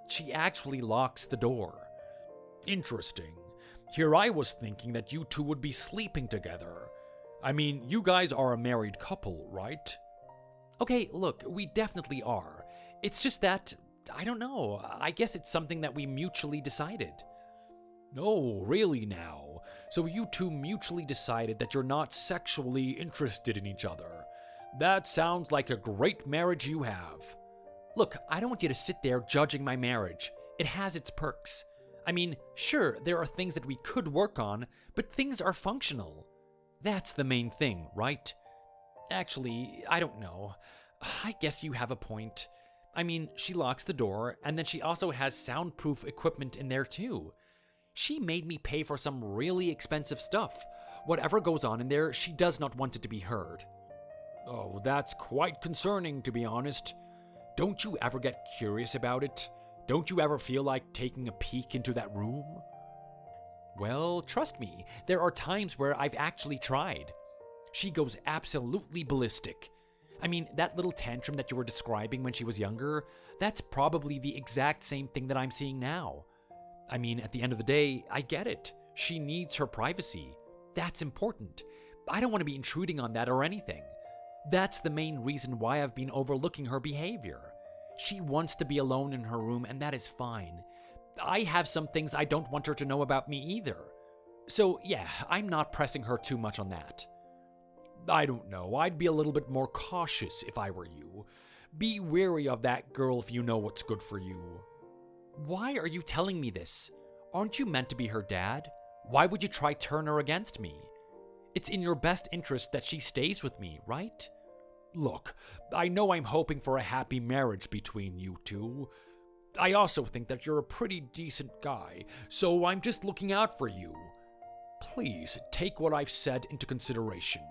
She actually locks the door. Interesting. Here I was thinking that you two would be sleeping together. I mean, you guys are a married couple, right? Okay, look, we definitely are. It's just that, I don't know, I guess it's something that we mutually decided. Oh, really now? So you two mutually decided that you're not sexually interested in each other. That sounds like a great marriage you have. Look, I don't want you to sit there judging my marriage. It has its perks. I mean, sure, there are things that we could work on, but things are functional. That's the main thing, right? Actually, I don't know. I guess you have a point. I mean, she locks the door, and then she also has soundproof equipment in there too. She made me pay for some really expensive stuff. Whatever goes on in there, she does not want it to be heard. Oh, that's quite concerning, to be honest. Don't you ever get curious about it? Don't you ever feel like taking a peek into that room? Well, trust me, there are times where I've actually tried. She goes absolutely ballistic. I mean, that little tantrum that you were describing when she was younger, that's probably the exact same thing that I'm seeing now. I mean, at the end of the day, I get it. She needs her privacy. That's important. I don't want to be intruding on that or anything. That's the main reason why I've been overlooking her behavior. She wants to be alone in her room, and that is fine. I have some things I don't want her to know about me either. So, yeah, I'm not pressing her too much on that. I don't know, I'd be a little bit more cautious if I were you. Be wary of that girl if you know what's good for you. Why are you telling me this? Aren't you meant to be her dad? Why would you try turn her against me? It's in your best interest that she stays with me, right? Look, I know I'm hoping for a happy marriage between you two. I also think that you're a pretty decent guy, so I'm just looking out for you. Please take what I've said into consideration.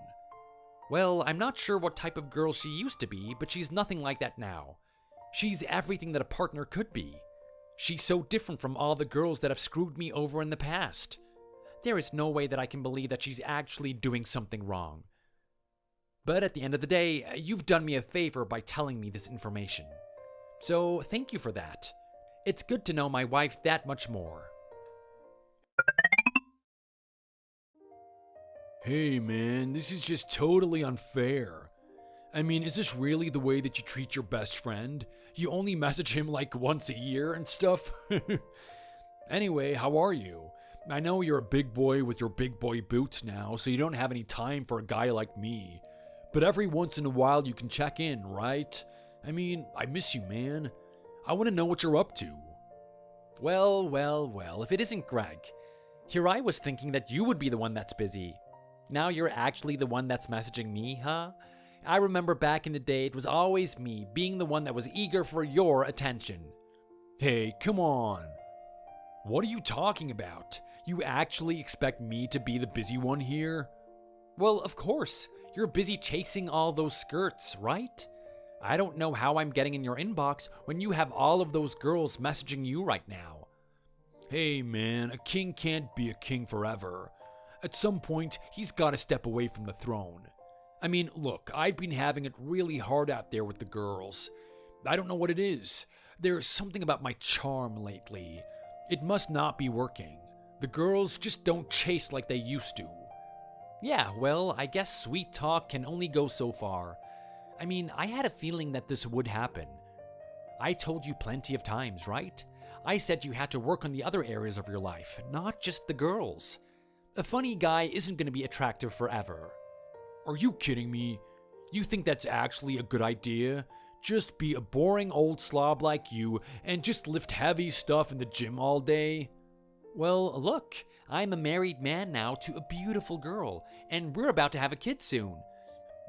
Well, I'm not sure what type of girl she used to be, but she's nothing like that now. She's everything that a partner could be. She's so different from all the girls that have screwed me over in the past. There is no way that I can believe that she's actually doing something wrong. But at the end of the day, you've done me a favor by telling me this information. So thank you for that. It's good to know my wife that much more. Hey man, this is just totally unfair. I mean, is this really the way that you treat your best friend? You only message him like once a year and stuff? Anyway, how are you? I know you're a big boy with your big boy boots now, so you don't have any time for a guy like me. But every once in a while you can check in, right? I mean, I miss you, man. I want to know what you're up to. Well, if it isn't Greg. Here I was thinking that you would be the one that's busy. Now you're actually the one that's messaging me, huh? I remember back in the day it was always me being the one that was eager for your attention. Hey, come on. What are you talking about? You actually expect me to be the busy one here? Well, of course. You're busy chasing all those skirts, right? I don't know how I'm getting in your inbox when you have all of those girls messaging you right now. Hey man, a king can't be a king forever. At some point, he's gotta step away from the throne. I mean, look, I've been having it really hard out there with the girls. I don't know what it is. There's something about my charm lately. It must not be working. The girls just don't chase like they used to. Yeah, well, I guess sweet talk can only go so far. I mean, I had a feeling that this would happen. I told you plenty of times, right? I said you had to work on the other areas of your life, not just the girls. A funny guy isn't going to be attractive forever. Are you kidding me? You think that's actually a good idea? Just be a boring old slob like you and just lift heavy stuff in the gym all day? Well, look, I'm a married man now to a beautiful girl, and we're about to have a kid soon.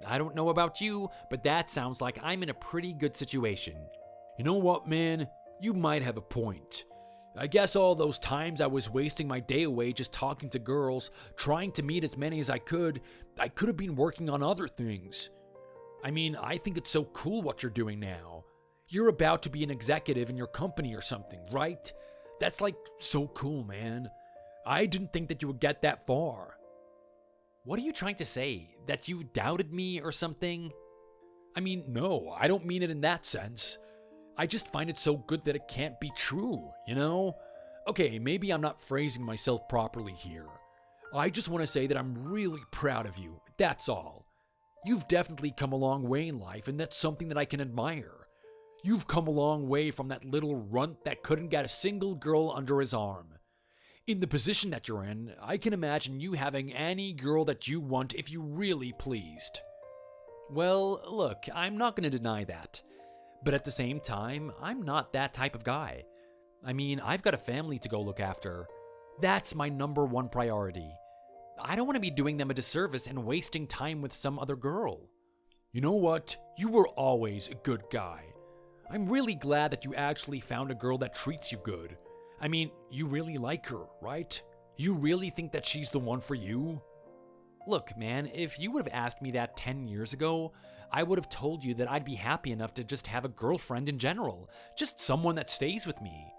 I don't know about you, but that sounds like I'm in a pretty good situation. You know what, man? You might have a point. I guess all those times I was wasting my day away just talking to girls, trying to meet as many as I could have been working on other things. I mean, I think it's so cool what you're doing now. You're about to be an executive in your company or something, right? That's like so cool, man. I didn't think that you would get that far. What are you trying to say? That you doubted me or something? I mean, no, I don't mean it in that sense. I just find it so good that it can't be true, you know? Okay, maybe I'm not phrasing myself properly here. I just want to say that I'm really proud of you, that's all. You've definitely come a long way in life, and that's something that I can admire. You've come a long way from that little runt that couldn't get a single girl under his arm. In the position that you're in, I can imagine you having any girl that you want if you really pleased. Well, look, I'm not going to deny that. But at the same time, I'm not that type of guy. I mean, I've got a family to go look after. That's my number one priority. I don't want to be doing them a disservice and wasting time with some other girl. You know what? You were always a good guy. I'm really glad that you actually found a girl that treats you good. I mean, you really like her, right? You really think that she's the one for you? Look, man, if you would have asked me that 10 years ago, I would have told you that I'd be happy enough to just have a girlfriend in general. Just someone that stays with me.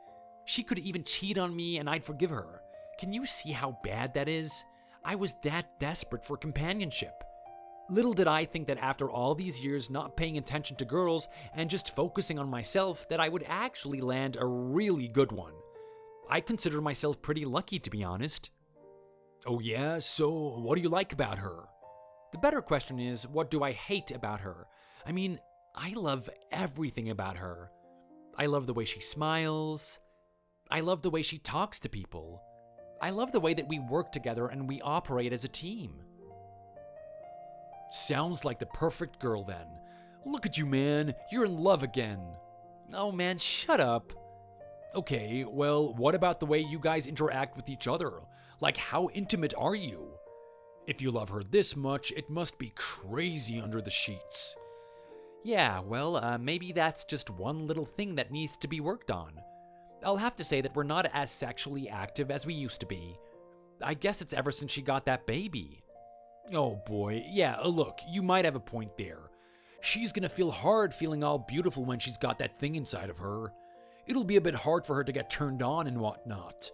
She could even cheat on me and I'd forgive her. Can you see how bad that is? I was that desperate for companionship. Little did I think that after all these years not paying attention to girls and just focusing on myself, that I would actually land a really good one. I consider myself pretty lucky, to be honest. Oh yeah? So what do you like about her? The better question is, what do I hate about her? I mean, I love everything about her. I love the way she smiles. I love the way she talks to people. I love the way that we work together and we operate as a team. Sounds like the perfect girl then. Look at you, man. You're in love again. Oh man, shut up. Okay, well, what about the way you guys interact with each other? Like, how intimate are you? If you love her this much, it must be crazy under the sheets. Yeah, well, maybe that's just one little thing that needs to be worked on. I'll have to say that we're not as sexually active as we used to be. I guess it's ever since she got that baby. Oh boy, yeah, look, you might have a point there. She's gonna feel hard feeling all beautiful when she's got that thing inside of her. It'll be a bit hard for her to get turned on and whatnot.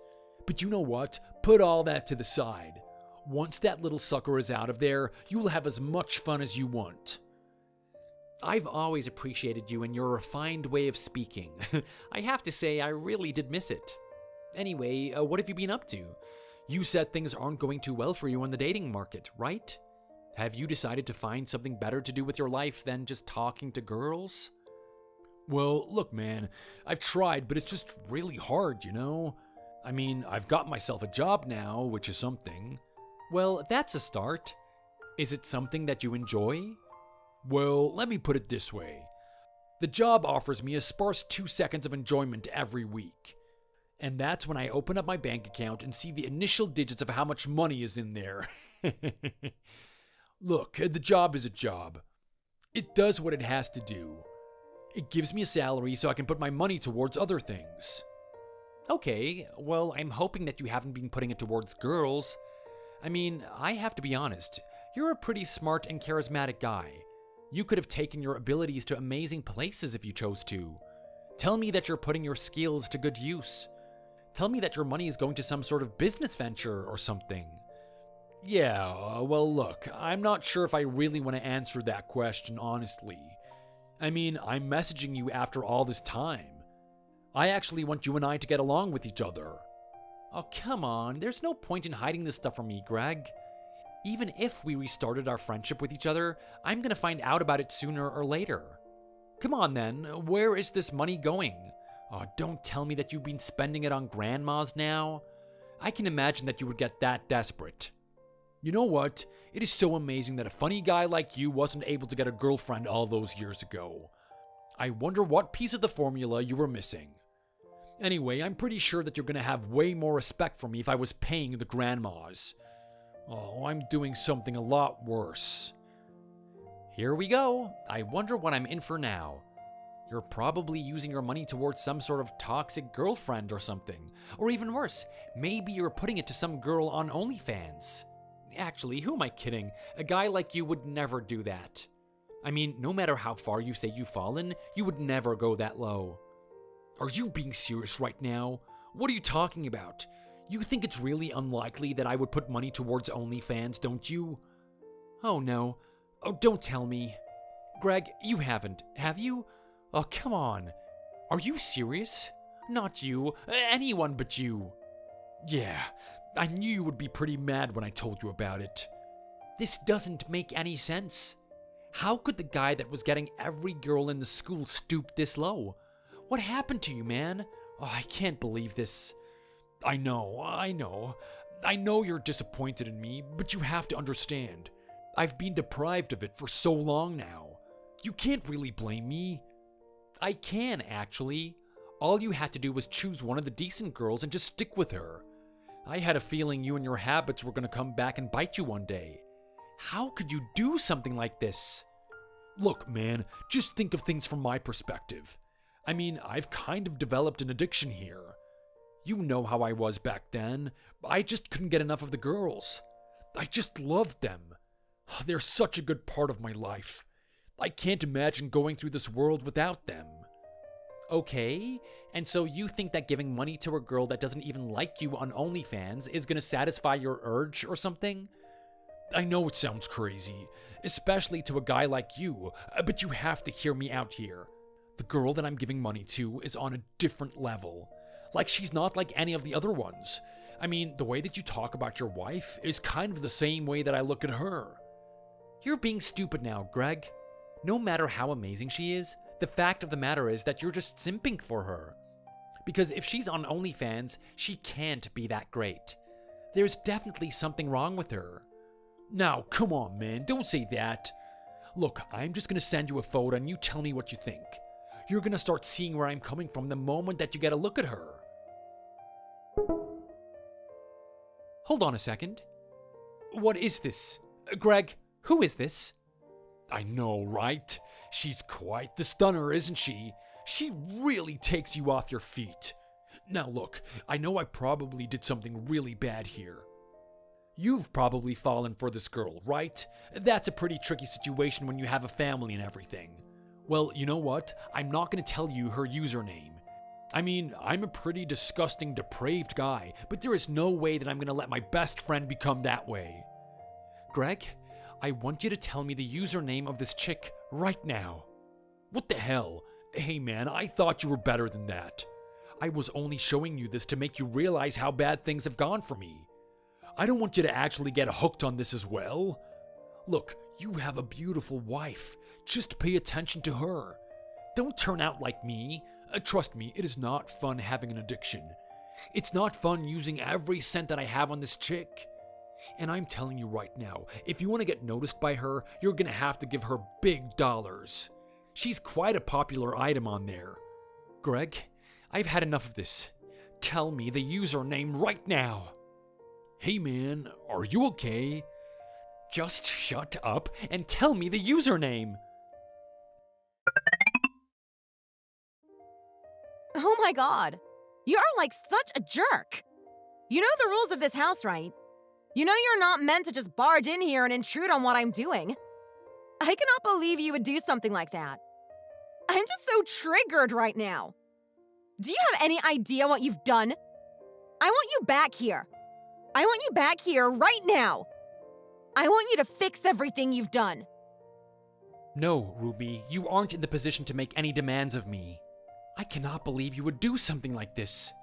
But you know what? Put all that to the side. Once that little sucker is out of there, you'll have as much fun as you want. I've always appreciated you and your refined way of speaking. I have to say, I really did miss it. Anyway, what have you been up to? You said things aren't going too well for you on the dating market, right? Have you decided to find something better to do with your life than just talking to girls? Well, look, man, I've tried, but it's just really hard, you know? I mean, I've got myself a job now, which is something. Well, that's a start. Is it something that you enjoy? Well, let me put it this way. The job offers me a sparse 2 seconds of enjoyment every week. And that's when I open up my bank account and see the initial digits of how much money is in there. Look, the job is a job. It does what it has to do. It gives me a salary so I can put my money towards other things. Okay, well, I'm hoping that you haven't been putting it towards girls. I mean, I have to be honest, you're a pretty smart and charismatic guy. You could have taken your abilities to amazing places if you chose to. Tell me that you're putting your skills to good use. Tell me that your money is going to some sort of business venture or something. Yeah, well look, I'm not sure if I really want to answer that question honestly. I mean, I'm messaging you after all this time. I actually want you and I to get along with each other. Oh, come on, there's no point in hiding this stuff from me, Greg. Even if we restarted our friendship with each other, I'm gonna find out about it sooner or later. Come on then, where is this money going? Oh, don't tell me that you've been spending it on grandmas now. I can imagine that you would get that desperate. You know what? It is so amazing that a funny guy like you wasn't able to get a girlfriend all those years ago. I wonder what piece of the formula you were missing. Anyway, I'm pretty sure that you're gonna have way more respect for me if I was paying the grandmas. Oh, I'm doing something a lot worse. Here we go. I wonder what I'm in for now. You're probably using your money towards some sort of toxic girlfriend or something. Or even worse, maybe you're putting it to some girl on OnlyFans. Actually, who am I kidding? A guy like you would never do that. I mean, no matter how far you say you've fallen, you would never go that low. Are you being serious right now? What are you talking about? You think it's really unlikely that I would put money towards OnlyFans, don't you? Oh no. Oh, don't tell me. Greg, you haven't, have you? Oh, come on. Are you serious? Not you. Anyone but you. Yeah, I knew you would be pretty mad when I told you about it. This doesn't make any sense. How could the guy that was getting every girl in the school stoop this low? What happened to you, man? Oh, I can't believe this. I know. I know you're disappointed in me, but you have to understand. I've been deprived of it for so long now. You can't really blame me. I can, actually. All you had to do was choose one of the decent girls and just stick with her. I had a feeling you and your habits were going to come back and bite you one day. How could you do something like this? Look, man, just think of things from my perspective. I mean, I've kind of developed an addiction here. You know how I was back then. I just couldn't get enough of the girls. I just loved them. They're such a good part of my life. I can't imagine going through this world without them. Okay, and so you think that giving money to a girl that doesn't even like you on OnlyFans is gonna satisfy your urge or something? I know it sounds crazy, especially to a guy like you, but you have to hear me out here. The girl that I'm giving money to is on a different level. Like, she's not like any of the other ones. I mean, the way that you talk about your wife is kind of the same way that I look at her. You're being stupid now, Greg. No matter how amazing she is, the fact of the matter is that you're just simping for her. Because if she's on OnlyFans, she can't be that great. There's definitely something wrong with her. Now, come on, man, don't say that. Look, I'm just gonna send you a photo and you tell me what you think. You're gonna start seeing where I'm coming from the moment that you get a look at her. Hold on a second. What is this? Greg, who is this? I know, right? She's quite the stunner, isn't she? She really takes you off your feet. Now look, I know I probably did something really bad here. You've probably fallen for this girl, right? That's a pretty tricky situation when you have a family and everything. Well, you know what? I'm not going to tell you her username. I mean, I'm a pretty disgusting, depraved guy, but there is no way that I'm going to let my best friend become that way. Greg, I want you to tell me the username of this chick right now. What the hell? Hey man, I thought you were better than that. I was only showing you this to make you realize how bad things have gone for me. I don't want you to actually get hooked on this as well. Look, you have a beautiful wife. Just pay attention to her. Don't turn out like me. Trust me, it is not fun having an addiction. It's not fun using every cent that I have on this chick. And I'm telling you right now, if you want to get noticed by her, you're gonna have to give her big dollars. She's quite a popular item on there. Greg, I've had enough of this. Tell me the username right now. Hey man, are you okay? Just shut up and tell me the username. Oh my god. You are like such a jerk. You know the rules of this house, right? You know you're not meant to just barge in here and intrude on what I'm doing. I cannot believe you would do something like that. I'm just so triggered right now. Do you have any idea what you've done? I want you back here. I want you back here right now. I want you to fix everything you've done. No, Ruby, you aren't in the position to make any demands of me. I cannot believe you would do something like this.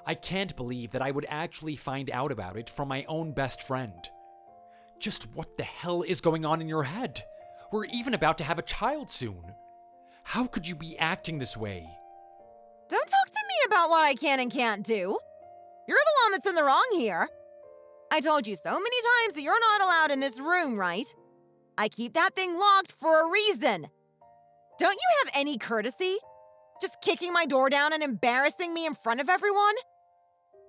I can't believe that I would actually find out about it from my own best friend. Just what the hell is going on in your head? We're even about to have a child soon. How could you be acting this way? Don't talk to me about what I can and can't do. You're the one that's in the wrong here. I told you so many times that you're not allowed in this room, right? I keep that thing locked for a reason. Don't you have any courtesy? Just kicking my door down and embarrassing me in front of everyone?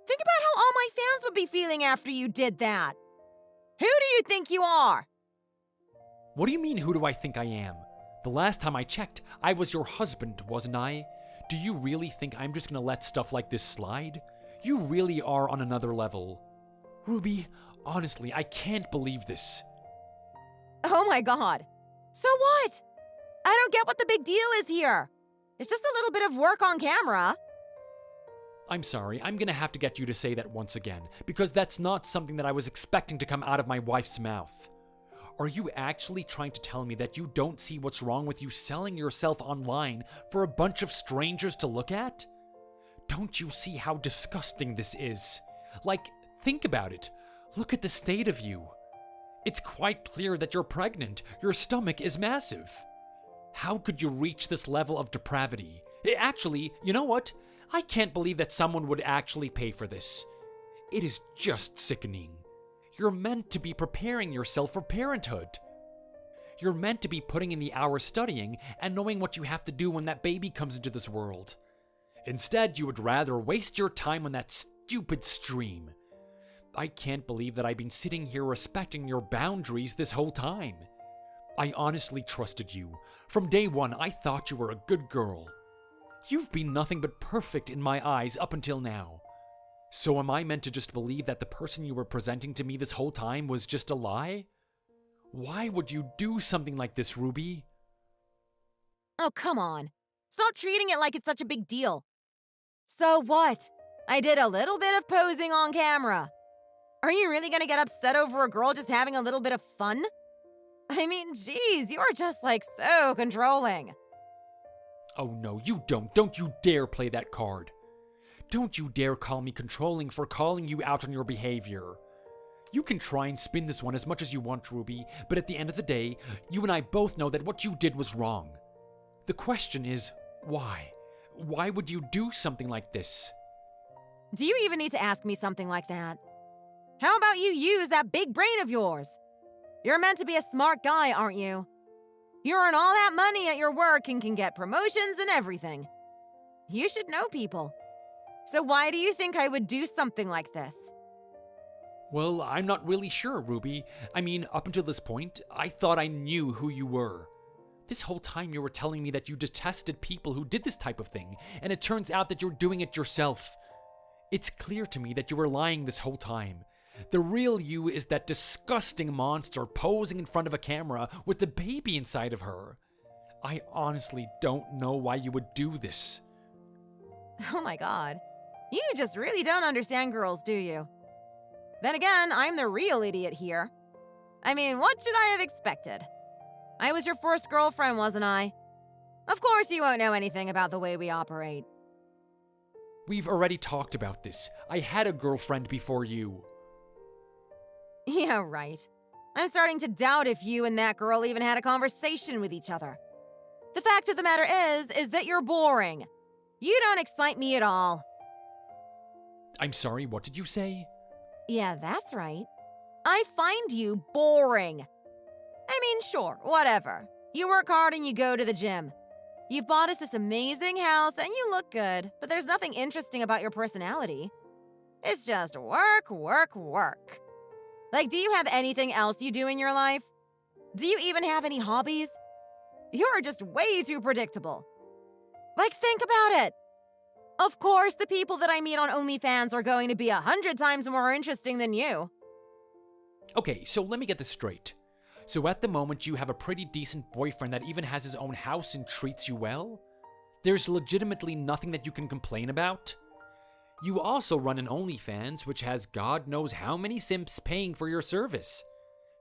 Think about how all my fans would be feeling after you did that. Who do you think you are? What do you mean, who do I think I am? The last time I checked, I was your husband, wasn't I? Do you really think I'm just gonna let stuff like this slide? You really are on another level. Ruby, honestly, I can't believe this. Oh my god. So what? I don't get what the big deal is here. It's just a little bit of work on camera. I'm sorry, I'm gonna have to get you to say that once again, because that's not something that I was expecting to come out of my wife's mouth. Are you actually trying to tell me that you don't see what's wrong with you selling yourself online for a bunch of strangers to look at? Don't you see how disgusting this is? Like, think about it. Look at the state of you. It's quite clear that you're pregnant. Your stomach is massive. How could you reach this level of depravity? Actually, you know what? I can't believe that someone would actually pay for this. It is just sickening. You're meant to be preparing yourself for parenthood. You're meant to be putting in the hours studying and knowing what you have to do when that baby comes into this world. Instead, you would rather waste your time on that stupid stream. I can't believe that I've been sitting here respecting your boundaries this whole time. I honestly trusted you. From day one, I thought you were a good girl. You've been nothing but perfect in my eyes up until now. So am I meant to just believe that the person you were presenting to me this whole time was just a lie? Why would you do something like this, Ruby? Oh, come on. Stop treating it like it's such a big deal. So what? I did a little bit of posing on camera. Are you really gonna get upset over a girl just having a little bit of fun? I mean, geez, you are just so controlling. Oh no, you don't. Don't you dare play that card. Don't you dare call me controlling for calling you out on your behavior. You can try and spin this one as much as you want, Ruby, but at the end of the day, you and I both know that what you did was wrong. The question is, why? Why would you do something like this? Do you even need to ask me something like that? How about you use that big brain of yours? You're meant to be a smart guy, aren't you? You earn all that money at your work and can get promotions and everything. You should know people. So why do you think I would do something like this? Well, I'm not really sure, Ruby. I mean, up until this point, I thought I knew who you were. This whole time you were telling me that you detested people who did this type of thing, and it turns out that you're doing it yourself. It's clear to me that you were lying this whole time. The real you is that disgusting monster posing in front of a camera with the baby inside of her. I honestly don't know why you would do this. Oh my god. You just really don't understand girls, do you? Then again, I'm the real idiot here. I mean, what should I have expected? I was your first girlfriend, wasn't I? Of course you won't know anything about the way we operate. We've already talked about this. I had a girlfriend before you. Yeah, right. I'm starting to doubt if you and that girl even had a conversation with each other. The fact of the matter is that you're boring. You don't excite me at all. I'm sorry, what did you say? Yeah, that's right. I find you boring. I mean, sure, whatever. You work hard and you go to the gym. You've bought us this amazing house and you look good, but there's nothing interesting about your personality. It's just work, work, work. Do you have anything else you do in your life? Do you even have any hobbies? You're just way too predictable. Think about it. Of course, the people that I meet on OnlyFans are going to be 100 times more interesting than you. Okay, so let me get this straight. So at the moment, you have a pretty decent boyfriend that even has his own house and treats you well? There's legitimately nothing that you can complain about? You also run an OnlyFans, which has God knows how many simps paying for your service.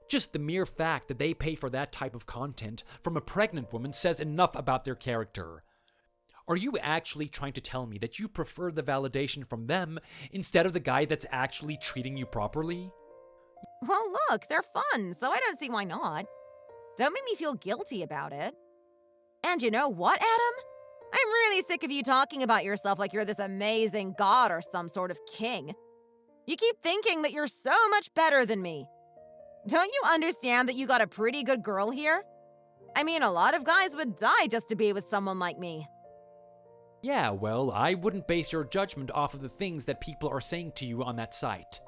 Just the mere fact that they pay for that type of content from a pregnant woman says enough about their character. Are you actually trying to tell me that you prefer the validation from them instead of the guy that's actually treating you properly? Well, look, they're fun, so I don't see why not. Don't make me feel guilty about it. And you know what, Adam? I'm really sick of you talking about yourself like you're this amazing god or some sort of king. You keep thinking that you're so much better than me. Don't you understand that you got a pretty good girl here? I mean, a lot of guys would die just to be with someone like me. Yeah, well, I wouldn't base your judgment off of the things that people are saying to you on that site.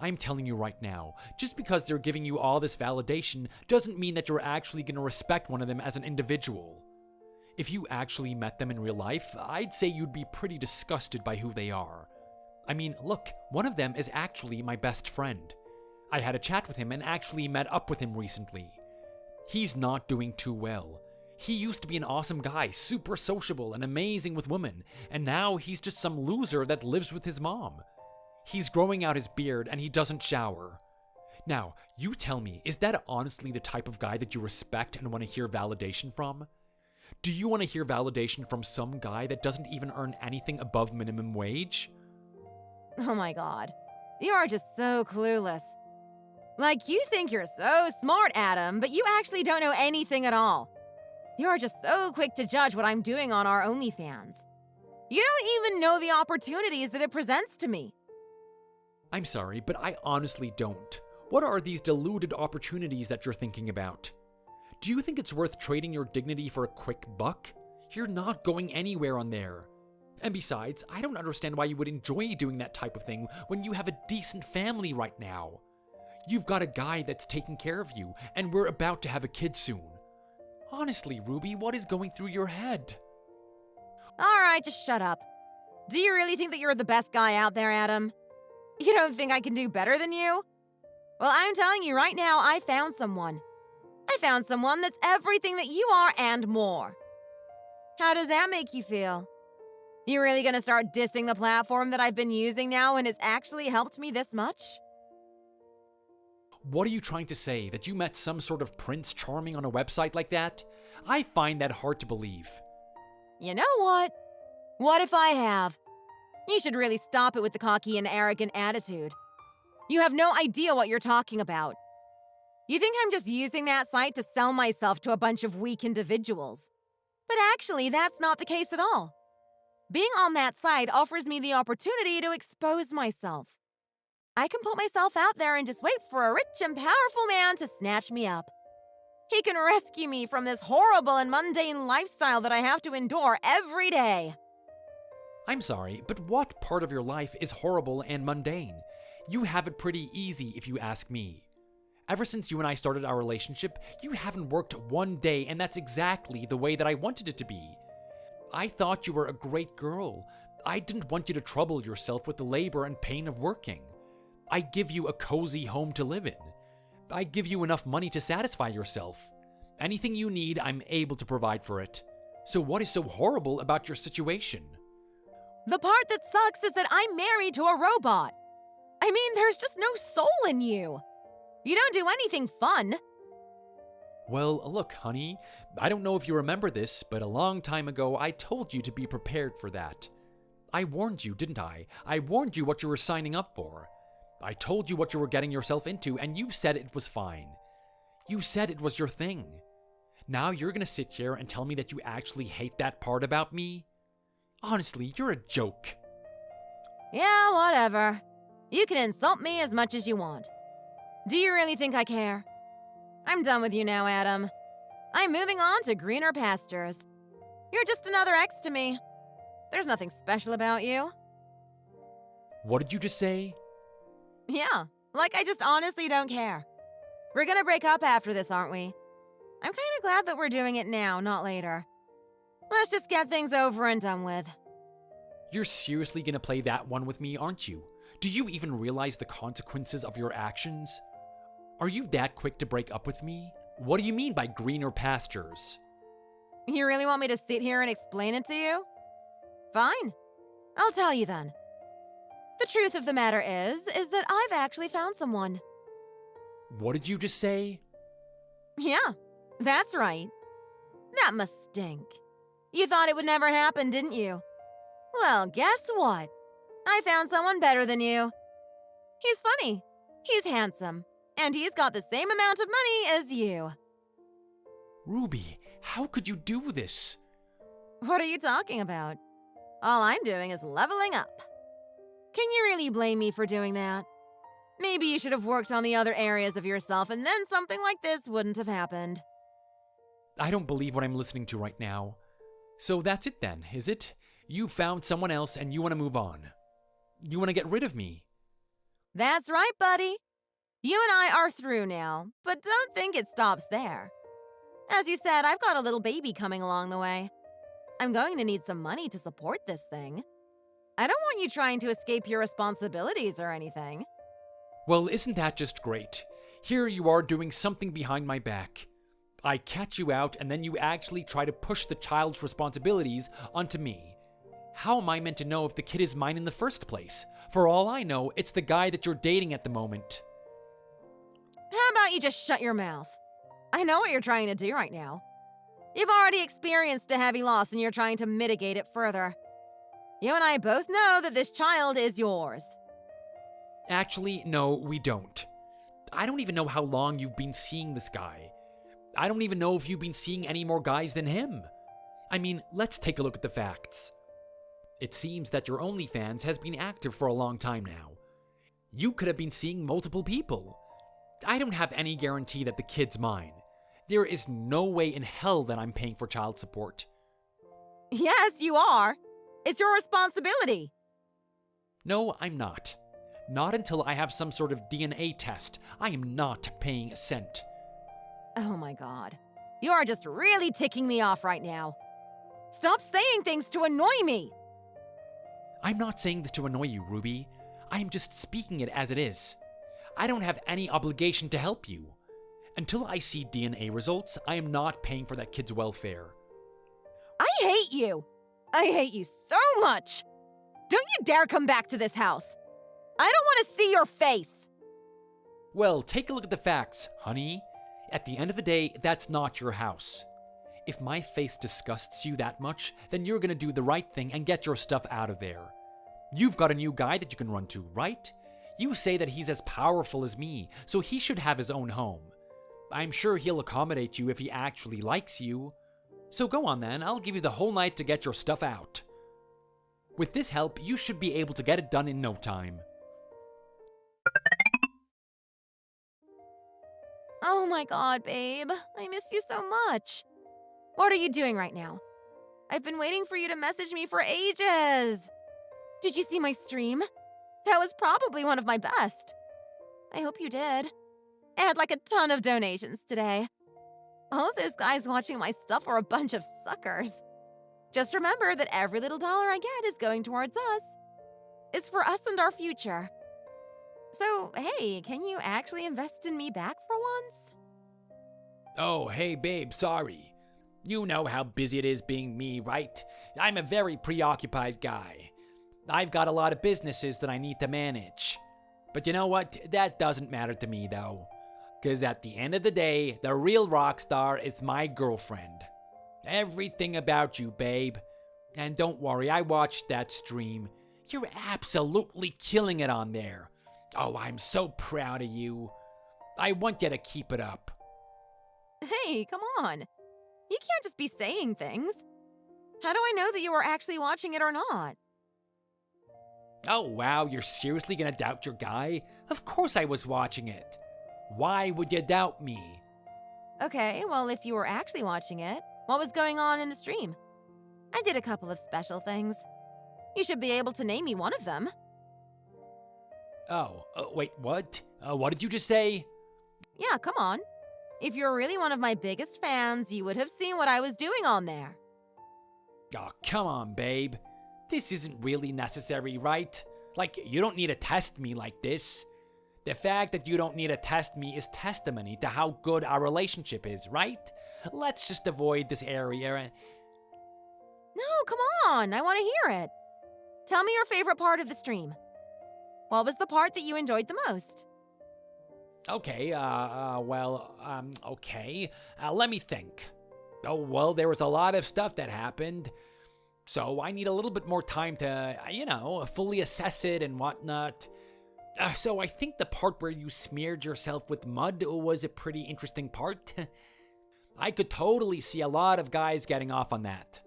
I'm telling you right now, just because they're giving you all this validation doesn't mean that you're actually going to respect one of them as an individual. If you actually met them in real life, I'd say you'd be pretty disgusted by who they are. I mean, look, one of them is actually my best friend. I had a chat with him and actually met up with him recently. He's not doing too well. He used to be an awesome guy, super sociable and amazing with women, and now he's just some loser that lives with his mom. He's growing out his beard and he doesn't shower. Now, you tell me, is that honestly the type of guy that you respect and want to hear validation from? Do you want to hear validation from some guy that doesn't even earn anything above minimum wage? Oh my god. You are just so clueless. Like, you think you're so smart, Adam, but you actually don't know anything at all. You're just so quick to judge what I'm doing on our OnlyFans. You don't even know the opportunities that it presents to me. I'm sorry, but I honestly don't. What are these deluded opportunities that you're thinking about? Do you think it's worth trading your dignity for a quick buck? You're not going anywhere on there. And besides, I don't understand why you would enjoy doing that type of thing when you have a decent family right now. You've got a guy that's taking care of you, and we're about to have a kid soon. Honestly, Ruby, what is going through your head? Alright, just shut up. Do you really think that you're the best guy out there, Adam? You don't think I can do better than you? Well, I'm telling you right now, I found someone. I found someone that's everything that you are and more. How does that make you feel? You really gonna start dissing the platform that I've been using now and it's actually helped me this much? What are you trying to say? That you met some sort of Prince Charming on a website like that? I find that hard to believe. You know what? What if I have? You should really stop it with the cocky and arrogant attitude. You have no idea what you're talking about. You think I'm just using that site to sell myself to a bunch of weak individuals. But actually, that's not the case at all. Being on that site offers me the opportunity to expose myself. I can put myself out there and just wait for a rich and powerful man to snatch me up. He can rescue me from this horrible and mundane lifestyle that I have to endure every day. I'm sorry, but what part of your life is horrible and mundane? You have it pretty easy if you ask me. Ever since you and I started our relationship, you haven't worked one day, and that's exactly the way that I wanted it to be. I thought you were a great girl. I didn't want you to trouble yourself with the labor and pain of working. I give you a cozy home to live in. I give you enough money to satisfy yourself. Anything you need, I'm able to provide for it. So what is so horrible about your situation? The part that sucks is that I'm married to a robot. I mean, there's just no soul in you. You don't do anything fun. Well, look, honey, I don't know if you remember this, but a long time ago I told you to be prepared for that. I warned you, didn't I? I warned you what you were signing up for. I told you what you were getting yourself into, and you said it was fine. You said it was your thing. Now you're gonna sit here and tell me that you actually hate that part about me? Honestly, you're a joke. Yeah, whatever. You can insult me as much as you want. Do you really think I care? I'm done with you now, Adam. I'm moving on to greener pastures. You're just another ex to me. There's nothing special about you. What did you just say? Yeah, like I just honestly don't care. We're gonna break up after this, aren't we? I'm kinda glad that we're doing it now, not later. Let's just get things over and done with. You're seriously gonna play that one with me, aren't you? Do you even realize the consequences of your actions? Are you that quick to break up with me? What do you mean by greener pastures? You really want me to sit here and explain it to you? Fine. I'll tell you then. The truth of the matter is that I've actually found someone. What did you just say? Yeah, that's right. That must stink. You thought it would never happen, didn't you? Well, guess what? I found someone better than you. He's funny, he's handsome, and he's got the same amount of money as you. Ruby, how could you do this? What are you talking about? All I'm doing is leveling up. Can you really blame me for doing that? Maybe you should have worked on the other areas of yourself and then something like this wouldn't have happened. I don't believe what I'm listening to right now. So that's it then, is it? You found someone else and you want to move on. You want to get rid of me. That's right, buddy. You and I are through now, but don't think it stops there. As you said, I've got a little baby coming along the way. I'm going to need some money to support this thing. I don't want you trying to escape your responsibilities or anything. Well, isn't that just great? Here you are doing something behind my back. I catch you out and then you actually try to push the child's responsibilities onto me. How am I meant to know if the kid is mine in the first place? For all I know, it's the guy that you're dating at the moment. How about you just shut your mouth? I know what you're trying to do right now. You've already experienced a heavy loss and you're trying to mitigate it further. You and I both know that this child is yours. Actually, no, we don't. I don't even know how long you've been seeing this guy. I don't even know if you've been seeing any more guys than him. I mean, let's take a look at the facts. It seems that your OnlyFans has been active for a long time now. You could have been seeing multiple people. I don't have any guarantee that the kid's mine. There is no way in hell that I'm paying for child support. Yes, you are. It's your responsibility. No, I'm not. Not until I have some sort of DNA test. I am not paying a cent. Oh my god. You are just really ticking me off right now. Stop saying things to annoy me. I'm not saying this to annoy you, Ruby. I am just speaking it as it is. I don't have any obligation to help you. Until I see DNA results, I am not paying for that kid's welfare. I hate you. I hate you so much. Don't you dare come back to this house. I don't want to see your face. Well, take a look at the facts, honey. At the end of the day, that's not your house. If my face disgusts you that much, then you're gonna do the right thing and get your stuff out of there. You've got a new guy that you can run to, right? You say that he's as powerful as me, so he should have his own home. I'm sure he'll accommodate you if he actually likes you. So go on then, I'll give you the whole night to get your stuff out. With this help, you should be able to get it done in no time. Oh my god, babe. I miss you so much. What are you doing right now? I've been waiting for you to message me for ages. Did you see my stream? That was probably one of my best. I hope you did. I had like a ton of donations today. All of those guys watching my stuff are a bunch of suckers. Just remember that every little dollar I get is going towards us. It's for us and our future. So, hey, can you actually invest in me back for once? Oh, hey babe, sorry. You know how busy it is being me, right? I'm a very preoccupied guy. I've got a lot of businesses that I need to manage. But you know what? That doesn't matter to me though. Because at the end of the day, the real rock star is my girlfriend. Everything about you, babe. And don't worry, I watched that stream. You're absolutely killing it on there. Oh, I'm so proud of you. I want you to keep it up. Hey, come on. You can't just be saying things. How do I know that you were actually watching it or not? Oh wow, you're seriously gonna doubt your guy? Of course I was watching it. Why would you doubt me? Okay, well, if you were actually watching it, what was going on in the stream? I did a couple of special things. You should be able to name me one of them. Oh, wait, what? What did you just say? Yeah, come on. If you're really one of my biggest fans, you would have seen what I was doing on there. Oh, come on, babe. This isn't really necessary, right? Like, you don't need to test me like this. The fact that you don't need to test me is testimony to how good our relationship is, right? Let's just avoid this area. No, come on. I want to hear it. Tell me your favorite part of the stream. What was the part that you enjoyed the most? Okay, okay. Let me think. Oh, well, there was a lot of stuff that happened. So I need a little bit more time to, fully assess it and whatnot. So I think the part where you smeared yourself with mud was a pretty interesting part. I could totally see a lot of guys getting off on that.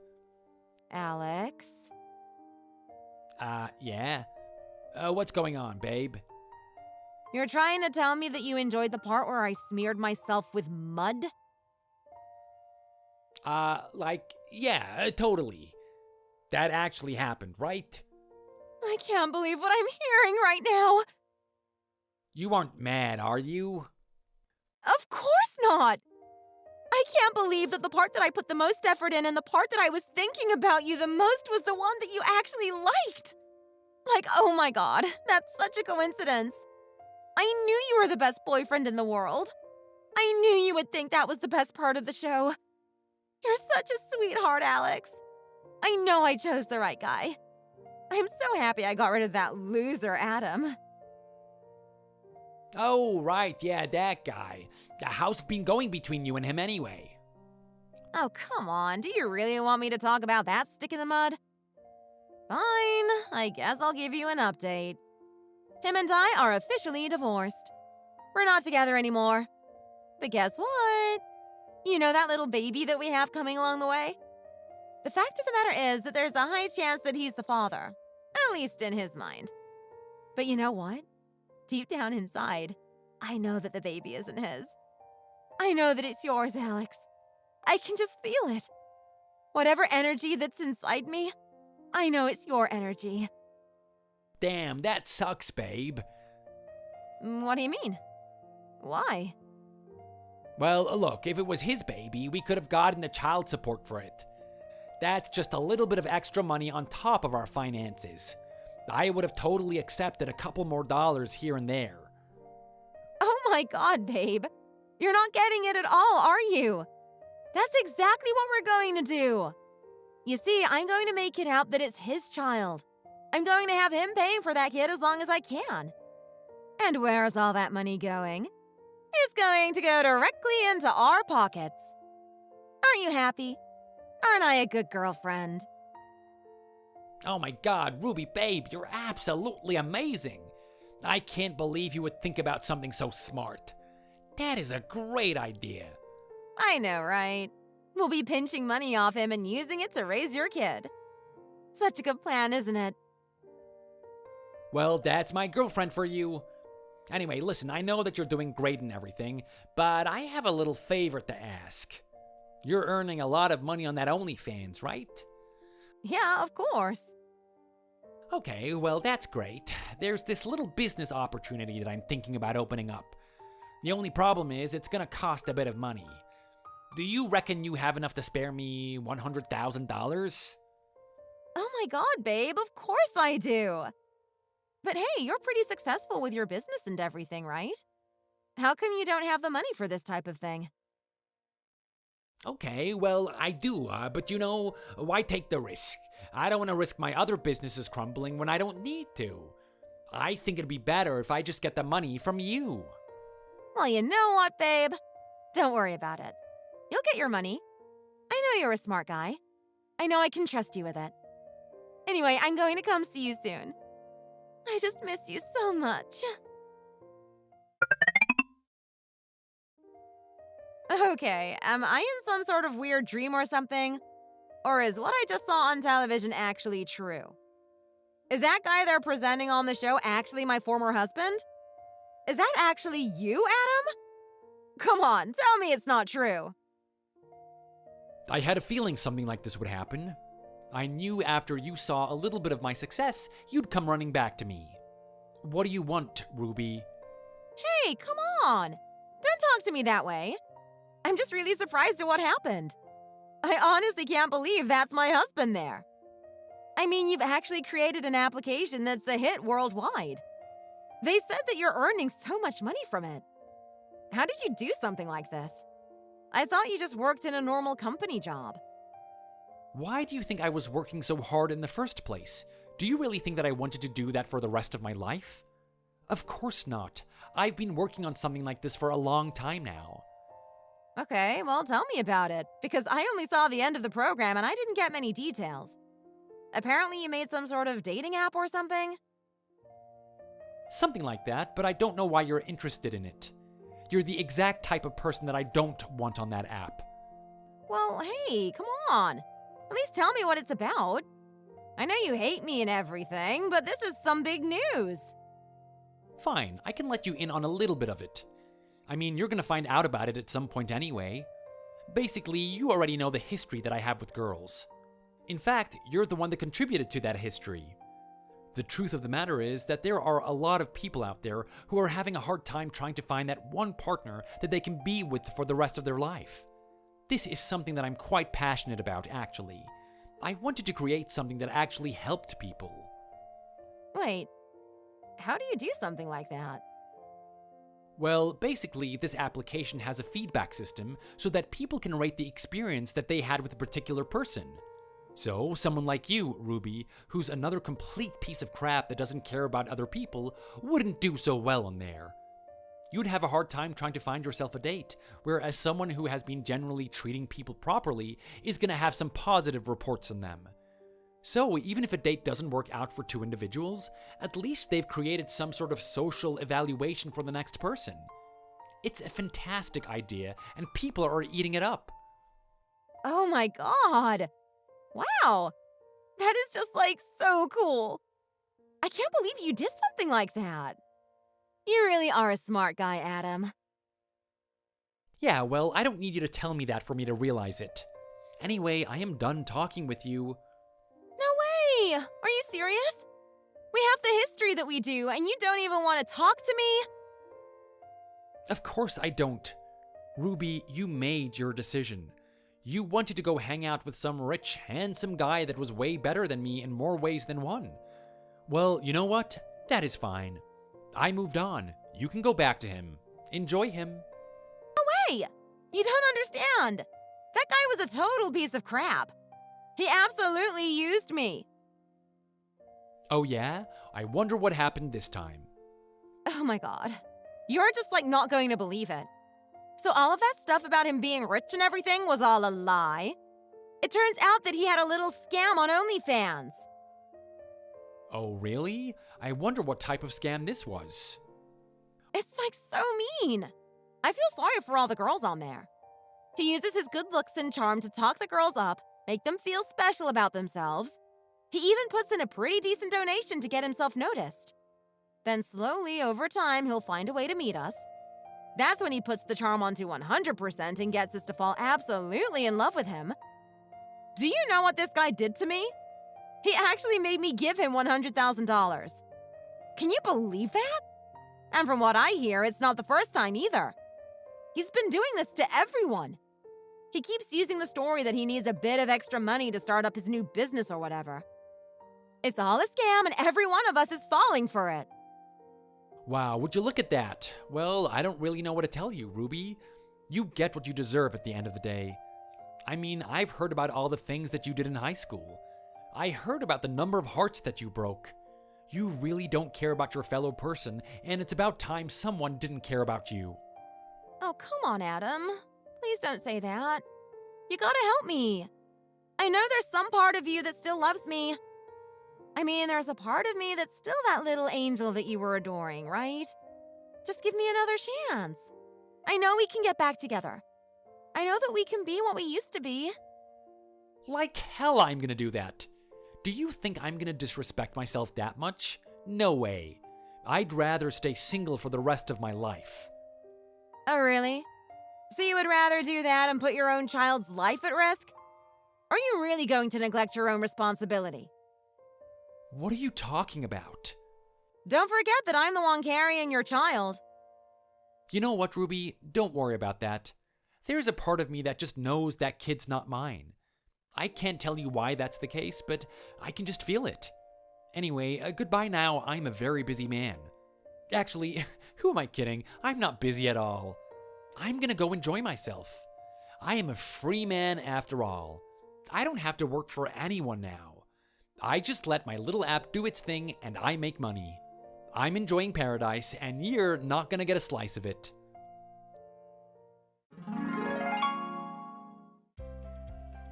Alex? Yeah. What's going on, babe? You're trying to tell me that you enjoyed the part where I smeared myself with mud? Yeah, totally. That actually happened, right? I can't believe what I'm hearing right now. You aren't mad, are you? Of course not. I can't believe that the part that I put the most effort in and the part that I was thinking about you the most was the one that you actually liked. Like, oh my god, that's such a coincidence. I knew you were the best boyfriend in the world. I knew you would think that was the best part of the show. You're such a sweetheart, Alex. I know I chose the right guy. I'm so happy I got rid of that loser, Adam. Oh, right, yeah, that guy. How's it been going between you and him anyway? Oh, come on. Do you really want me to talk about that stick in the mud? Fine. I guess I'll give you an update. Him and I are officially divorced. We're not together anymore. But guess what? You know that little baby that we have coming along the way? The fact of the matter is that there's a high chance that he's the father. At least in his mind. But you know what? Deep down inside, I know that the baby isn't his. I know that it's yours, Alex. I can just feel it. Whatever energy that's inside me, I know it's your energy. Damn, that sucks, babe. What do you mean? Why? Well, look, if it was his baby, we could have gotten the child support for it. That's just a little bit of extra money on top of our finances. I would have totally accepted a couple more dollars here and there. Oh my god, babe. You're not getting it at all, are you? That's exactly what we're going to do. You see, I'm going to make it out that it's his child. I'm going to have him paying for that kid as long as I can. And where's all that money going? It's going to go directly into our pockets. Aren't you happy? Aren't I a good girlfriend? Oh my god, Ruby, babe, you're absolutely amazing. I can't believe you would think about something so smart. That is a great idea. I know, right? We'll be pinching money off him and using it to raise your kid. Such a good plan, isn't it? Well, that's my girlfriend for you. Anyway, listen, I know that you're doing great and everything, but I have a little favor to ask. You're earning a lot of money on that OnlyFans, right? Yeah, of course. Okay, well, that's great. There's this little business opportunity that I'm thinking about opening up. The only problem is it's gonna cost a bit of money. Do you reckon you have enough to spare me $100,000? Oh my god, babe, of course I do. But hey, you're pretty successful with your business and everything, right? How come you don't have the money for this type of thing? Okay, well, I do, but you know, why take the risk? I don't want to risk my other businesses crumbling when I don't need to. I think it'd be better if I just get the money from you. Well, you know what, babe? Don't worry about it. You'll get your money. I know you're a smart guy. I know I can trust you with it. Anyway, I'm going to come see you soon. I just miss you so much. Okay, am I in some sort of weird dream or something? Or is what I just saw on television actually true? Is that guy they're presenting on the show actually my former husband? Is that actually you, Adam? Come on, tell me it's not true. I had a feeling something like this would happen. I knew after you saw a little bit of my success, you'd come running back to me. What do you want, Ruby? Hey, come on. Don't talk to me that way. I'm just really surprised at what happened. I honestly can't believe that's my husband there. I mean, you've actually created an application that's a hit worldwide. They said that you're earning so much money from it. How did you do something like this? I thought you just worked in a normal company job. Why do you think I was working so hard in the first place? Do you really think that I wanted to do that for the rest of my life? Of course not. I've been working on something like this for a long time now. Okay, well, tell me about it, because I only saw the end of the program and I didn't get many details. Apparently you made some sort of dating app or something? Something like that, but I don't know why you're interested in it. You're the exact type of person that I don't want on that app. Well, hey, come on. At least tell me what it's about. I know you hate me and everything, but this is some big news. Fine, I can let you in on a little bit of it. I mean, you're gonna find out about it at some point anyway. Basically, you already know the history that I have with girls. In fact, you're the one that contributed to that history. The truth of the matter is that there are a lot of people out there who are having a hard time trying to find that one partner that they can be with for the rest of their life. This is something that I'm quite passionate about, actually. I wanted to create something that actually helped people. Wait, how do you do something like that? Well, basically, this application has a feedback system so that people can rate the experience that they had with a particular person. So, someone like you, Ruby, who's another complete piece of crap that doesn't care about other people, wouldn't do so well on there. You'd have a hard time trying to find yourself a date, whereas someone who has been generally treating people properly is going to have some positive reports on them. So, even if a date doesn't work out for two individuals, at least they've created some sort of social evaluation for the next person. It's a fantastic idea, and people are eating it up. Oh my god! Wow! That is just so cool! I can't believe you did something like that! You really are a smart guy, Adam. Yeah, well, I don't need you to tell me that for me to realize it. Anyway, I am done talking with you. No way! Are you serious? We have the history that we do, and you don't even want to talk to me? Of course I don't. Ruby, you made your decision. You wanted to go hang out with some rich, handsome guy that was way better than me in more ways than one. Well, you know what? That is fine. I moved on. You can go back to him. Enjoy him. No way! You don't understand. That guy was a total piece of crap. He absolutely used me. Oh yeah? I wonder what happened this time. Oh my god. You're just not going to believe it. So all of that stuff about him being rich and everything was all a lie. It turns out that he had a little scam on OnlyFans. Oh really? I wonder what type of scam this was. It's so mean. I feel sorry for all the girls on there. He uses his good looks and charm to talk the girls up, make them feel special about themselves. He even puts in a pretty decent donation to get himself noticed. Then slowly, over time, he'll find a way to meet us. That's when he puts the charm onto 100% and gets us to fall absolutely in love with him. Do you know what this guy did to me? He actually made me give him $100,000. Can you believe that? And from what I hear, it's not the first time either. He's been doing this to everyone. He keeps using the story that he needs a bit of extra money to start up his new business or whatever. It's all a scam and every one of us is falling for it. Wow, would you look at that? Well, I don't really know what to tell you, Ruby. You get what you deserve at the end of the day. I mean, I've heard about all the things that you did in high school. I heard about the number of hearts that you broke. You really don't care about your fellow person, and it's about time someone didn't care about you. Oh, come on, Adam. Please don't say that. You gotta help me. I know there's some part of you that still loves me. I mean, there's a part of me that's still that little angel that you were adoring, right? Just give me another chance. I know we can get back together. I know that we can be what we used to be. Like hell I'm gonna do that. Do you think I'm gonna disrespect myself that much? No way. I'd rather stay single for the rest of my life. Oh, really? So you would rather do that and put your own child's life at risk? Are you really going to neglect your own responsibility? What are you talking about? Don't forget that I'm the one carrying your child. You know what, Ruby? Don't worry about that. There's a part of me that just knows that kid's not mine. I can't tell you why that's the case, but I can just feel it. Anyway, goodbye now. I'm a very busy man. Actually, who am I kidding? I'm not busy at all. I'm gonna go enjoy myself. I am a free man after all. I don't have to work for anyone now. I just let my little app do its thing and I make money. I'm enjoying paradise and you're not gonna get a slice of it.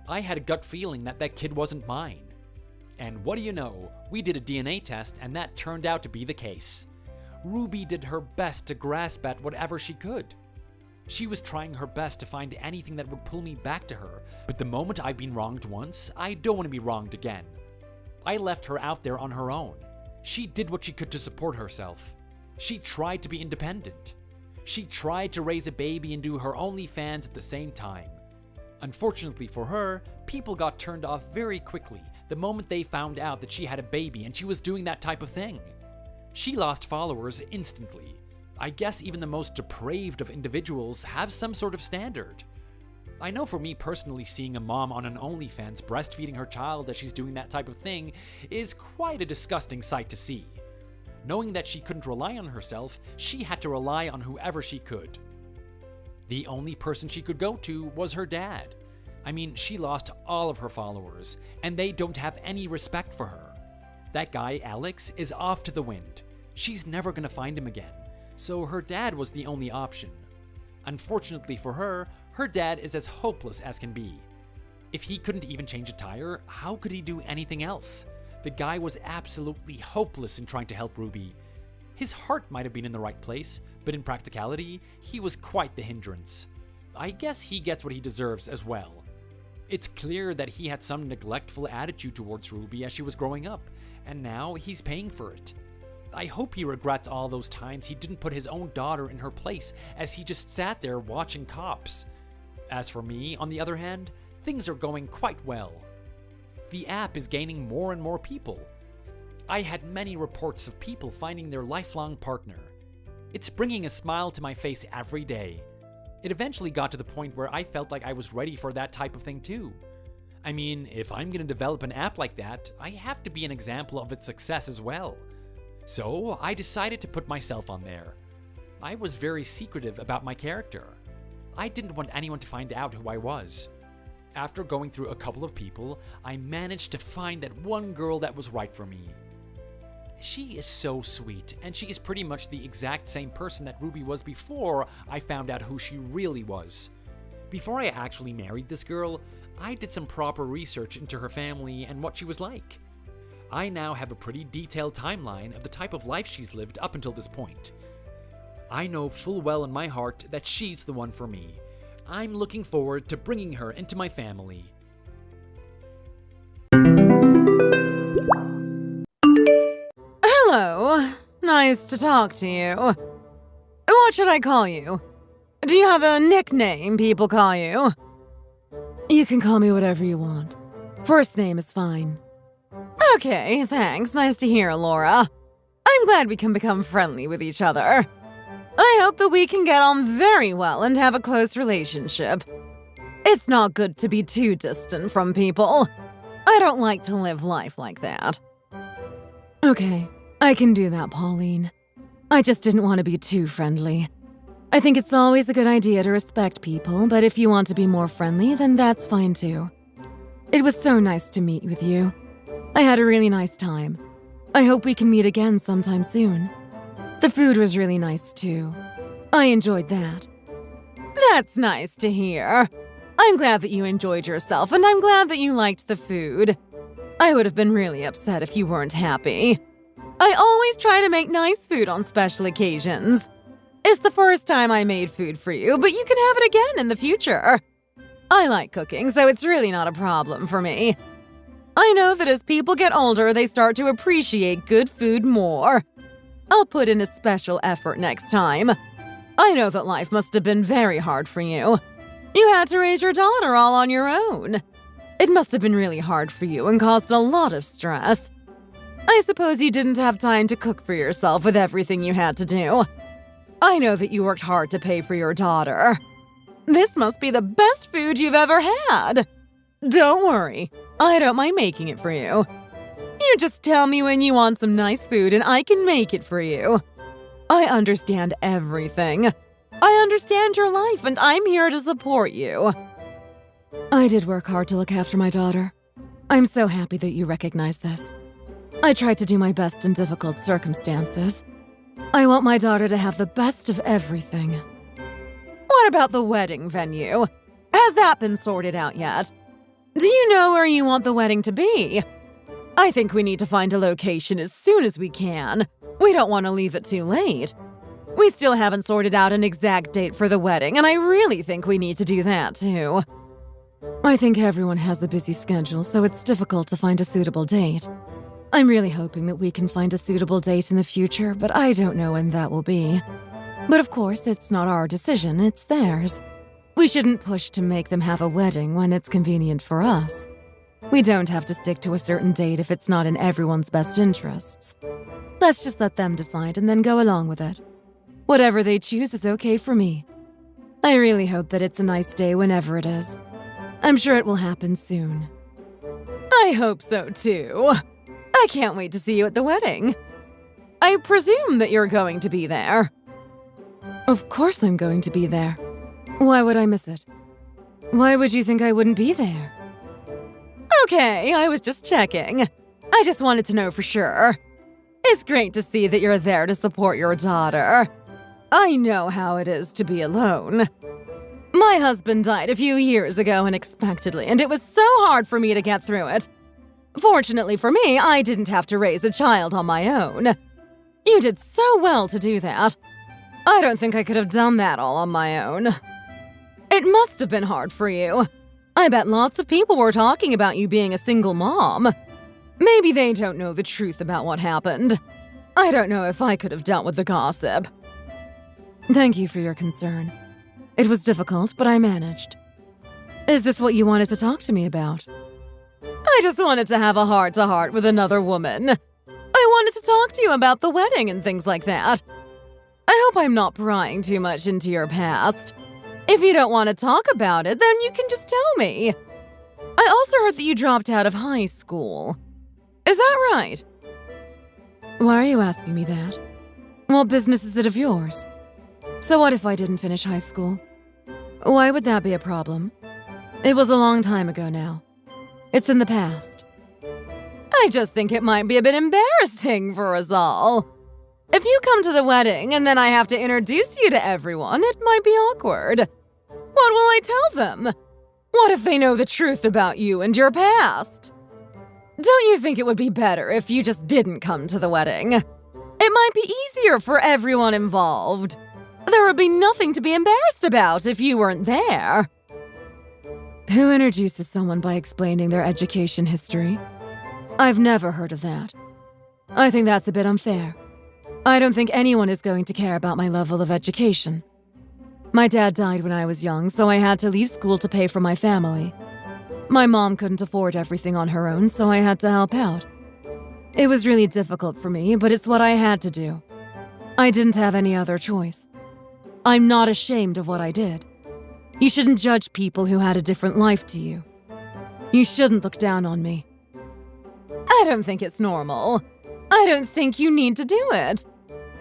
I had a gut feeling that that kid wasn't mine. And what do you know, we did a DNA test and that turned out to be the case. Ruby did her best to grasp at whatever she could. She was trying her best to find anything that would pull me back to her, but the moment I've been wronged once, I don't want to be wronged again. I left her out there on her own. She did what she could to support herself. She tried to be independent. She tried to raise a baby and do her OnlyFans at the same time. Unfortunately for her, people got turned off very quickly the moment they found out that she had a baby and she was doing that type of thing. She lost followers instantly. I guess even the most depraved of individuals have some sort of standard. I know for me personally, seeing a mom on an OnlyFans breastfeeding her child as she's doing that type of thing is quite a disgusting sight to see. Knowing that she couldn't rely on herself, she had to rely on whoever she could. The only person she could go to was her dad. I mean, she lost all of her followers, and they don't have any respect for her. That guy, Alex, is off to the wind. She's never gonna find him again, so her dad was the only option. Unfortunately for her, her dad is as hopeless as can be. If he couldn't even change a tire, how could he do anything else? The guy was absolutely hopeless in trying to help Ruby. His heart might have been in the right place, but in practicality, he was quite the hindrance. I guess he gets what he deserves as well. It's clear that he had some neglectful attitude towards Ruby as she was growing up, and now he's paying for it. I hope he regrets all those times he didn't put his own daughter in her place as he just sat there watching cops. As for me, on the other hand, things are going quite well. The app is gaining more and more people. I had many reports of people finding their lifelong partner. It's bringing a smile to my face every day. It eventually got to the point where I felt like I was ready for that type of thing too. I mean, if I'm going to develop an app like that, I have to be an example of its success as well. So I decided to put myself on there. I was very secretive about my character. I didn't want anyone to find out who I was. After going through a couple of people, I managed to find that one girl that was right for me. She is so sweet, and she is pretty much the exact same person that Ruby was before I found out who she really was. Before I actually married this girl, I did some proper research into her family and what she was like. I now have a pretty detailed timeline of the type of life she's lived up until this point. I know full well in my heart that she's the one for me. I'm looking forward to bringing her into my family. Hello. Nice to talk to you. What should I call you? Do you have a nickname people call you? You can call me whatever you want. First name is fine. Okay, thanks. Nice to hear, Laura. I'm glad we can become friendly with each other. I hope that we can get on very well and have a close relationship. It's not good to be too distant from people. I don't like to live life like that. Okay, I can do that, Pauline. I just didn't want to be too friendly. I think it's always a good idea to respect people, but if you want to be more friendly, then that's fine too. It was so nice to meet with you. I had a really nice time. I hope we can meet again sometime soon. The food was really nice too. I enjoyed that. That's nice to hear. I'm glad that you enjoyed yourself, and I'm glad that you liked the food. I would have been really upset if you weren't happy. I always try to make nice food on special occasions. It's the first time I made food for you, but you can have it again in the future. I like cooking, so it's really not a problem for me. I know that as people get older, they start to appreciate good food more. I'll put in a special effort next time. I know that life must have been very hard for you. You had to raise your daughter all on your own. It must have been really hard for you and caused a lot of stress. I suppose you didn't have time to cook for yourself with everything you had to do. I know that you worked hard to pay for your daughter. This must be the best food you've ever had. Don't worry, I don't mind making it for you. You just tell me when you want some nice food and I can make it for you. I understand everything. I understand your life and I'm here to support you. I did work hard to look after my daughter. I'm so happy that you recognize this. I tried to do my best in difficult circumstances. I want my daughter to have the best of everything. What about the wedding venue? Has that been sorted out yet? Do you know where you want the wedding to be? I think we need to find a location as soon as we can. We don't want to leave it too late. We still haven't sorted out an exact date for the wedding, and I really think we need to do that too. I think everyone has a busy schedule, so it's difficult to find a suitable date. I'm really hoping that we can find a suitable date in the future, but I don't know when that will be. But of course, it's not our decision, it's theirs. We shouldn't push to make them have a wedding when it's convenient for us. We don't have to stick to a certain date if it's not in everyone's best interests. Let's just let them decide and then go along with it. Whatever they choose is okay for me. I really hope that it's a nice day whenever it is. I'm sure it will happen soon. I hope so too. I can't wait to see you at the wedding. I presume that you're going to be there. Of course I'm going to be there. Why would I miss it? Why would you think I wouldn't be there? Okay, I was just checking. I just wanted to know for sure. It's great to see that you're there to support your daughter. I know how it is to be alone. My husband died a few years ago unexpectedly, and it was so hard for me to get through it. Fortunately for me, I didn't have to raise a child on my own. You did so well to do that. I don't think I could have done that all on my own. It must have been hard for you. I bet lots of people were talking about you being a single mom. Maybe they don't know the truth about what happened. I don't know if I could have dealt with the gossip. Thank you for your concern. It was difficult, but I managed. Is this what you wanted to talk to me about? I just wanted to have a heart-to-heart with another woman. I wanted to talk to you about the wedding and things like that. I hope I'm not prying too much into your past. If you don't want to talk about it, then you can just tell me. I also heard that you dropped out of high school. Is that right? Why are you asking me that? What business is it of yours? So what if I didn't finish high school? Why would that be a problem? It was a long time ago now. It's in the past. I just think it might be a bit embarrassing for us all. If you come to the wedding and then I have to introduce you to everyone, it might be awkward. What will I tell them? What if they know the truth about you and your past? Don't you think it would be better if you just didn't come to the wedding? It might be easier for everyone involved. There would be nothing to be embarrassed about if you weren't there. Who introduces someone by explaining their education history? I've never heard of that. I think that's a bit unfair. I don't think anyone is going to care about my level of education. My dad died when I was young, so I had to leave school to pay for my family. My mom couldn't afford everything on her own, so I had to help out. It was really difficult for me, but it's what I had to do. I didn't have any other choice. I'm not ashamed of what I did. You shouldn't judge people who had a different life to you. You shouldn't look down on me. I don't think it's normal. I don't think you need to do it.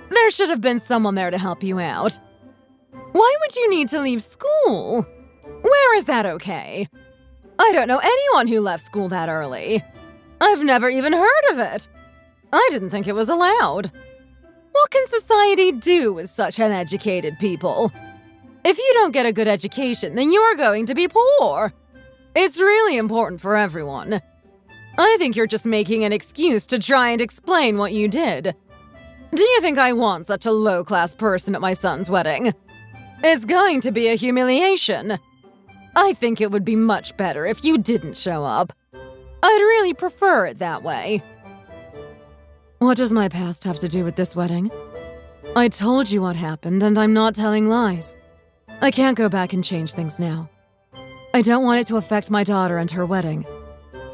There should have been someone there to help you out. Why would you need to leave school? Where is that okay? I don't know anyone who left school that early. I've never even heard of it. I didn't think it was allowed. What can society do with such uneducated people? If you don't get a good education, then you're going to be poor. It's really important for everyone. I think you're just making an excuse to try and explain what you did. Do you think I want such a low-class person at my son's wedding? It's going to be a humiliation. I think it would be much better if you didn't show up. I'd really prefer it that way. What does my past have to do with this wedding? I told you what happened, and I'm not telling lies. I can't go back and change things now. I don't want it to affect my daughter and her wedding.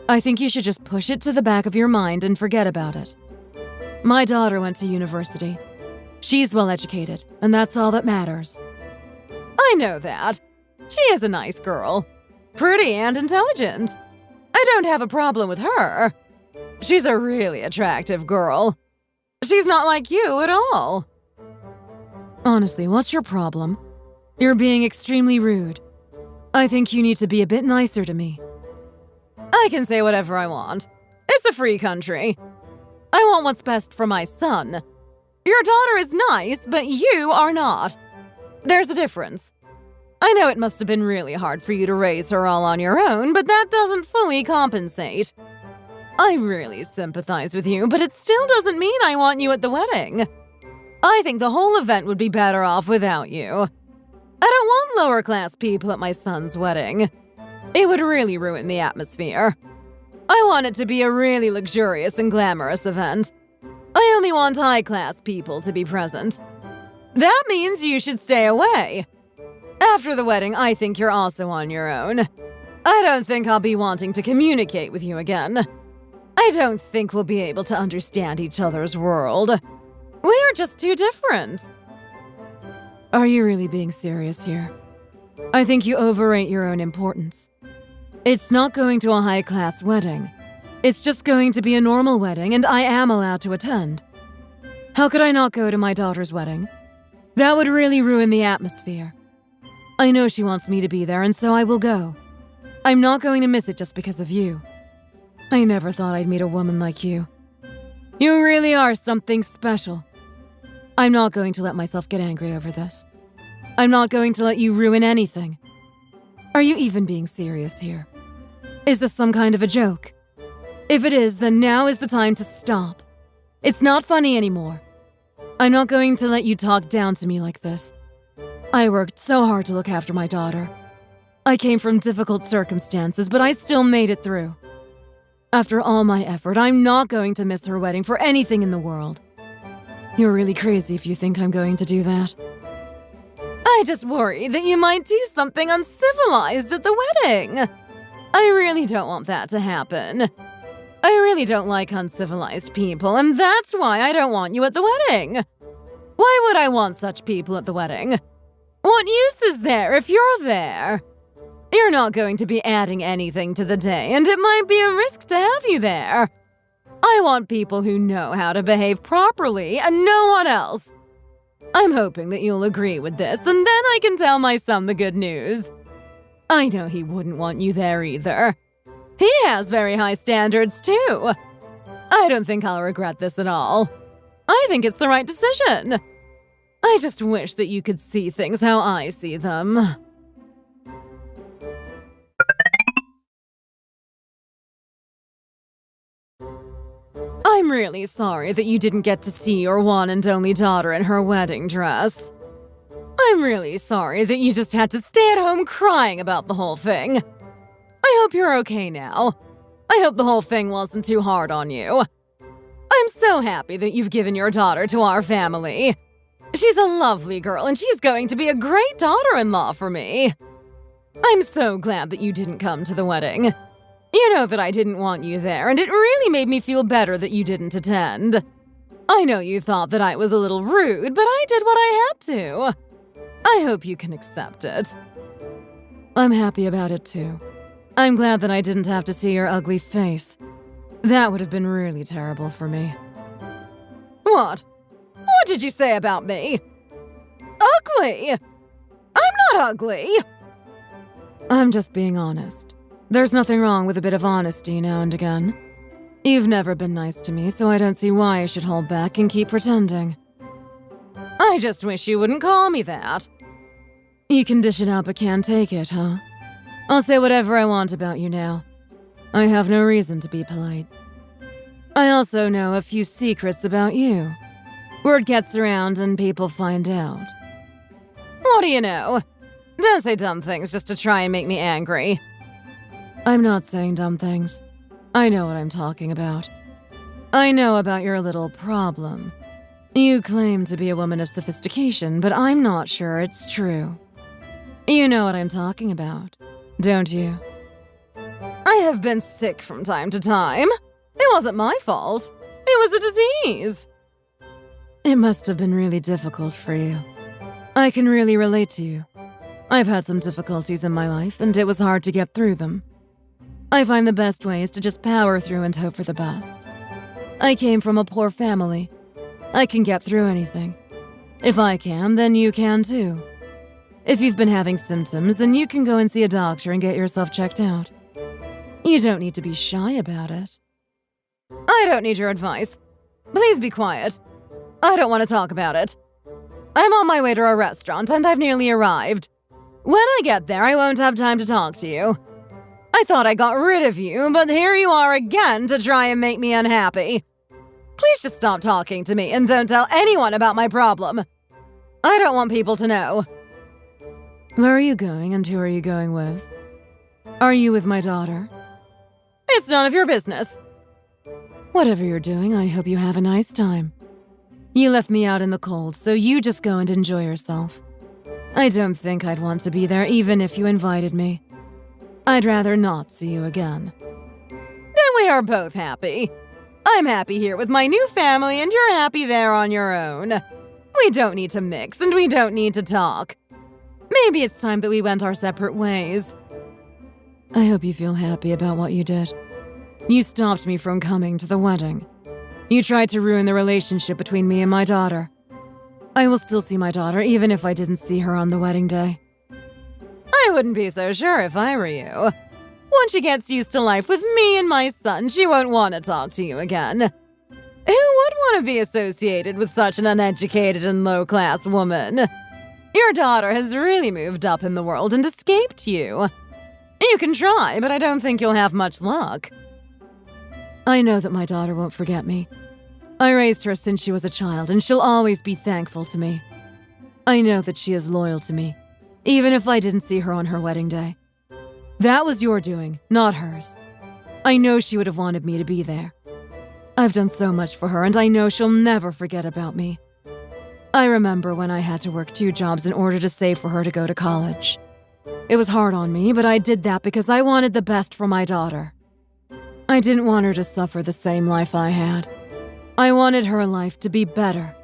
I think you should just push it to the back of your mind and forget about it. My daughter went to university. She's well educated, and that's all that matters. I know that. She is a nice girl. Pretty and intelligent. I don't have a problem with her. She's a really attractive girl. She's not like you at all. Honestly, what's your problem? You're being extremely rude. I think you need to be a bit nicer to me. I can say whatever I want. It's a free country. I want what's best for my son. Your daughter is nice, but you are not. There's a difference. I know it must have been really hard for you to raise her all on your own, but that doesn't fully compensate. I really sympathize with you, but it still doesn't mean I want you at the wedding. I think the whole event would be better off without you. I don't want lower-class people at my son's wedding. It would really ruin the atmosphere. I want it to be a really luxurious and glamorous event. I only want high-class people to be present. That means you should stay away. After the wedding, I think you're also on your own. I don't think I'll be wanting to communicate with you again. I don't think we'll be able to understand each other's world. We are just too different. Are you really being serious here? I think you overrate your own importance. It's not going to a high-class wedding. It's just going to be a normal wedding, and I am allowed to attend. How could I not go to my daughter's wedding? That would really ruin the atmosphere. I know she wants me to be there, and so I will go. I'm not going to miss it just because of you. I never thought I'd meet a woman like you. You really are something special. I'm not going to let myself get angry over this. I'm not going to let you ruin anything. Are you even being serious here? Is this some kind of a joke? If it is, then now is the time to stop. It's not funny anymore. I'm not going to let you talk down to me like this. I worked so hard to look after my daughter. I came from difficult circumstances, but I still made it through. After all my effort, I'm not going to miss her wedding for anything in the world. You're really crazy if you think I'm going to do that. I just worry that you might do something uncivilized at the wedding. I really don't want that to happen. I really don't like uncivilized people, and that's why I don't want you at the wedding. Why would I want such people at the wedding? What use is there if you're there? You're not going to be adding anything to the day, and it might be a risk to have you there. I want people who know how to behave properly, and no one else. I'm hoping that you'll agree with this, and then I can tell my son the good news. I know he wouldn't want you there either. He has very high standards, too. I don't think I'll regret this at all. I think it's the right decision. I just wish that you could see things how I see them. I'm really sorry that you didn't get to see your one and only daughter in her wedding dress. I'm really sorry that you just had to stay at home crying about the whole thing. I hope you're okay now. I hope the whole thing wasn't too hard on you. I'm so happy that you've given your daughter to our family. She's a lovely girl, and she's going to be a great daughter-in-law for me. I'm so glad that you didn't come to the wedding. You know that I didn't want you there, and it really made me feel better that you didn't attend. I know you thought that I was a little rude, but I did what I had to. I hope you can accept it. I'm happy about it, too. I'm glad that I didn't have to see your ugly face. That would have been really terrible for me. What? What did you say about me? Ugly? I'm not ugly. I'm just being honest. There's nothing wrong with a bit of honesty now and again. You've never been nice to me, so I don't see why I should hold back and keep pretending. I just wish you wouldn't call me that. You can dish it out but can't take it, huh? I'll say whatever I want about you now. I have no reason to be polite. I also know a few secrets about you. Word gets around and people find out. What do you know? Don't say dumb things just to try and make me angry. I'm not saying dumb things. I know what I'm talking about. I know about your little problem. You claim to be a woman of sophistication, but I'm not sure it's true. You know what I'm talking about, don't you? I have been sick from time to time. It wasn't my fault. It was a disease. It must have been really difficult for you. I can really relate to you. I've had some difficulties in my life, and it was hard to get through them. I find the best way is to just power through and hope for the best. I came from a poor family. I can get through anything. If I can, then you can too. If you've been having symptoms, then you can go and see a doctor and get yourself checked out. You don't need to be shy about it. I don't need your advice. Please be quiet. I don't want to talk about it. I'm on my way to a restaurant and I've nearly arrived. When I get there, I won't have time to talk to you. I thought I got rid of you, but here you are again to try and make me unhappy. Please just stop talking to me and don't tell anyone about my problem. I don't want people to know. Where are you going and who are you going with? Are you with my daughter? It's none of your business. Whatever you're doing, I hope you have a nice time. You left me out in the cold, so you just go and enjoy yourself. I don't think I'd want to be there even if you invited me. I'd rather not see you again. Then we are both happy. I'm happy here with my new family, and you're happy there on your own. We don't need to mix, and we don't need to talk. Maybe it's time that we went our separate ways. I hope you feel happy about what you did. You stopped me from coming to the wedding. You tried to ruin the relationship between me and my daughter. I will still see my daughter even if I didn't see her on the wedding day. I wouldn't be so sure if I were you. Once she gets used to life with me and my son, she won't want to talk to you again. Who would want to be associated with such an uneducated and low-class woman? Your daughter has really moved up in the world and escaped you. You can try, but I don't think you'll have much luck. I know that my daughter won't forget me. I raised her since she was a child, and she'll always be thankful to me. I know that she is loyal to me, even if I didn't see her on her wedding day. That was your doing, not hers. I know she would have wanted me to be there. I've done so much for her, and I know she'll never forget about me. I remember when I had to work 2 jobs in order to save for her to go to college. It was hard on me, but I did that because I wanted the best for my daughter. I didn't want her to suffer the same life I had. I wanted her life to be better.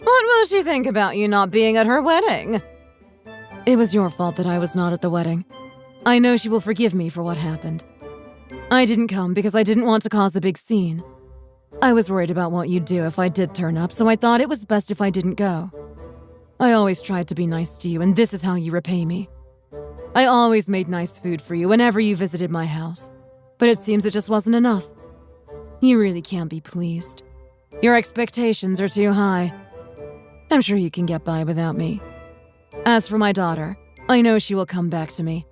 What will she think about you not being at her wedding? It was your fault that I was not at the wedding. I know she will forgive me for what happened. I didn't come because I didn't want to cause a big scene. I was worried about what you'd do if I did turn up, so I thought it was best if I didn't go. I always tried to be nice to you, and this is how you repay me. I always made nice food for you whenever you visited my house, but it seems it just wasn't enough. You really can't be pleased. Your expectations are too high. I'm sure you can get by without me. As for my daughter, I know she will come back to me.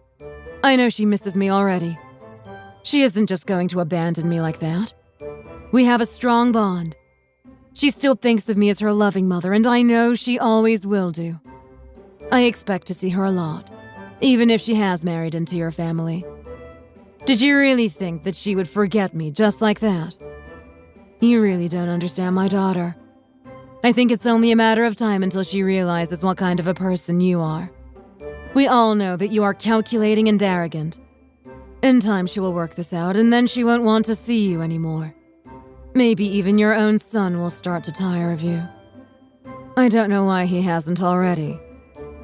I know she misses me already. She isn't just going to abandon me like that. We have a strong bond. She still thinks of me as her loving mother, and I know she always will do. I expect to see her a lot, even if she has married into your family. Did you really think that she would forget me just like that? You really don't understand my daughter. I think it's only a matter of time until she realizes what kind of a person you are. We all know that you are calculating and arrogant. In time she will work this out, and then she won't want to see you anymore. Maybe even your own son will start to tire of you. I don't know why he hasn't already.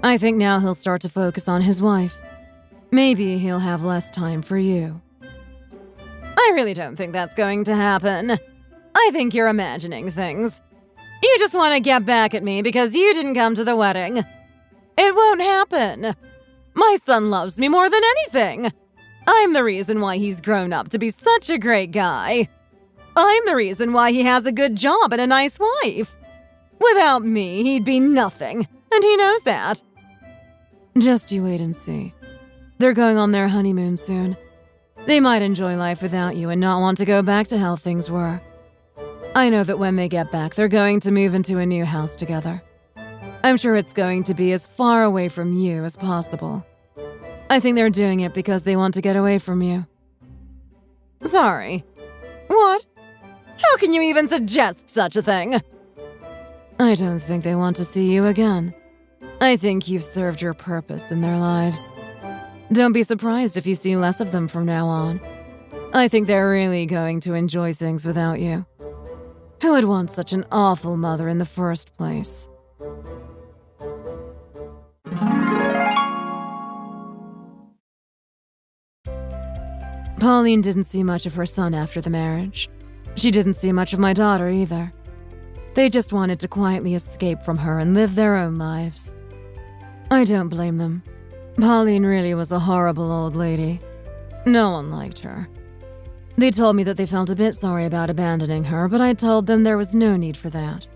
I think now he'll start to focus on his wife. Maybe he'll have less time for you. I really don't think that's going to happen. I think you're imagining things. You just want to get back at me because you didn't come to the wedding. It won't happen. My son loves me more than anything. I'm the reason why he's grown up to be such a great guy. I'm the reason why he has a good job and a nice wife. Without me, he'd be nothing, and he knows that. Just you wait and see. They're going on their honeymoon soon. They might enjoy life without you and not want to go back to how things were. I know that when they get back, they're going to move into a new house together. I'm sure it's going to be as far away from you as possible. I think they're doing it because they want to get away from you. Sorry. What? How can you even suggest such a thing? I don't think they want to see you again. I think you've served your purpose in their lives. Don't be surprised if you see less of them from now on. I think they're really going to enjoy things without you. Who would want such an awful mother in the first place? Pauline didn't see much of her son after the marriage. She didn't see much of my daughter either. They just wanted to quietly escape from her and live their own lives. I don't blame them. Pauline really was a horrible old lady. No one liked her. They told me that they felt a bit sorry about abandoning her, but I told them there was no need for that.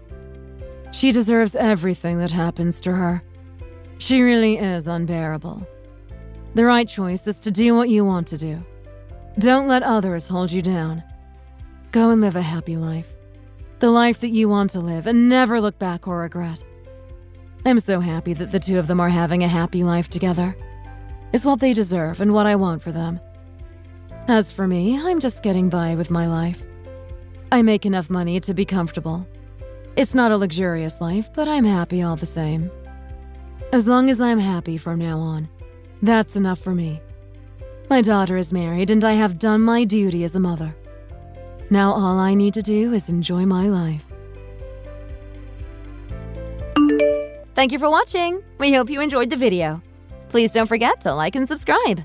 She deserves everything that happens to her. She really is unbearable. The right choice is to do what you want to do. Don't let others hold you down. Go and live a happy life. The life that you want to live, and never look back or regret. I'm so happy that the two of them are having a happy life together. is what they deserve and what I want for them. As for me, I'm just getting by with my life. I make enough money to be comfortable. It's not a luxurious life, but I'm happy all the same. As long as I'm happy from now on, that's enough for me. My daughter is married and I have done my duty as a mother. Now all I need to do is enjoy my life. Thank you for watching. We hope you enjoyed the video. Please don't forget to like and subscribe.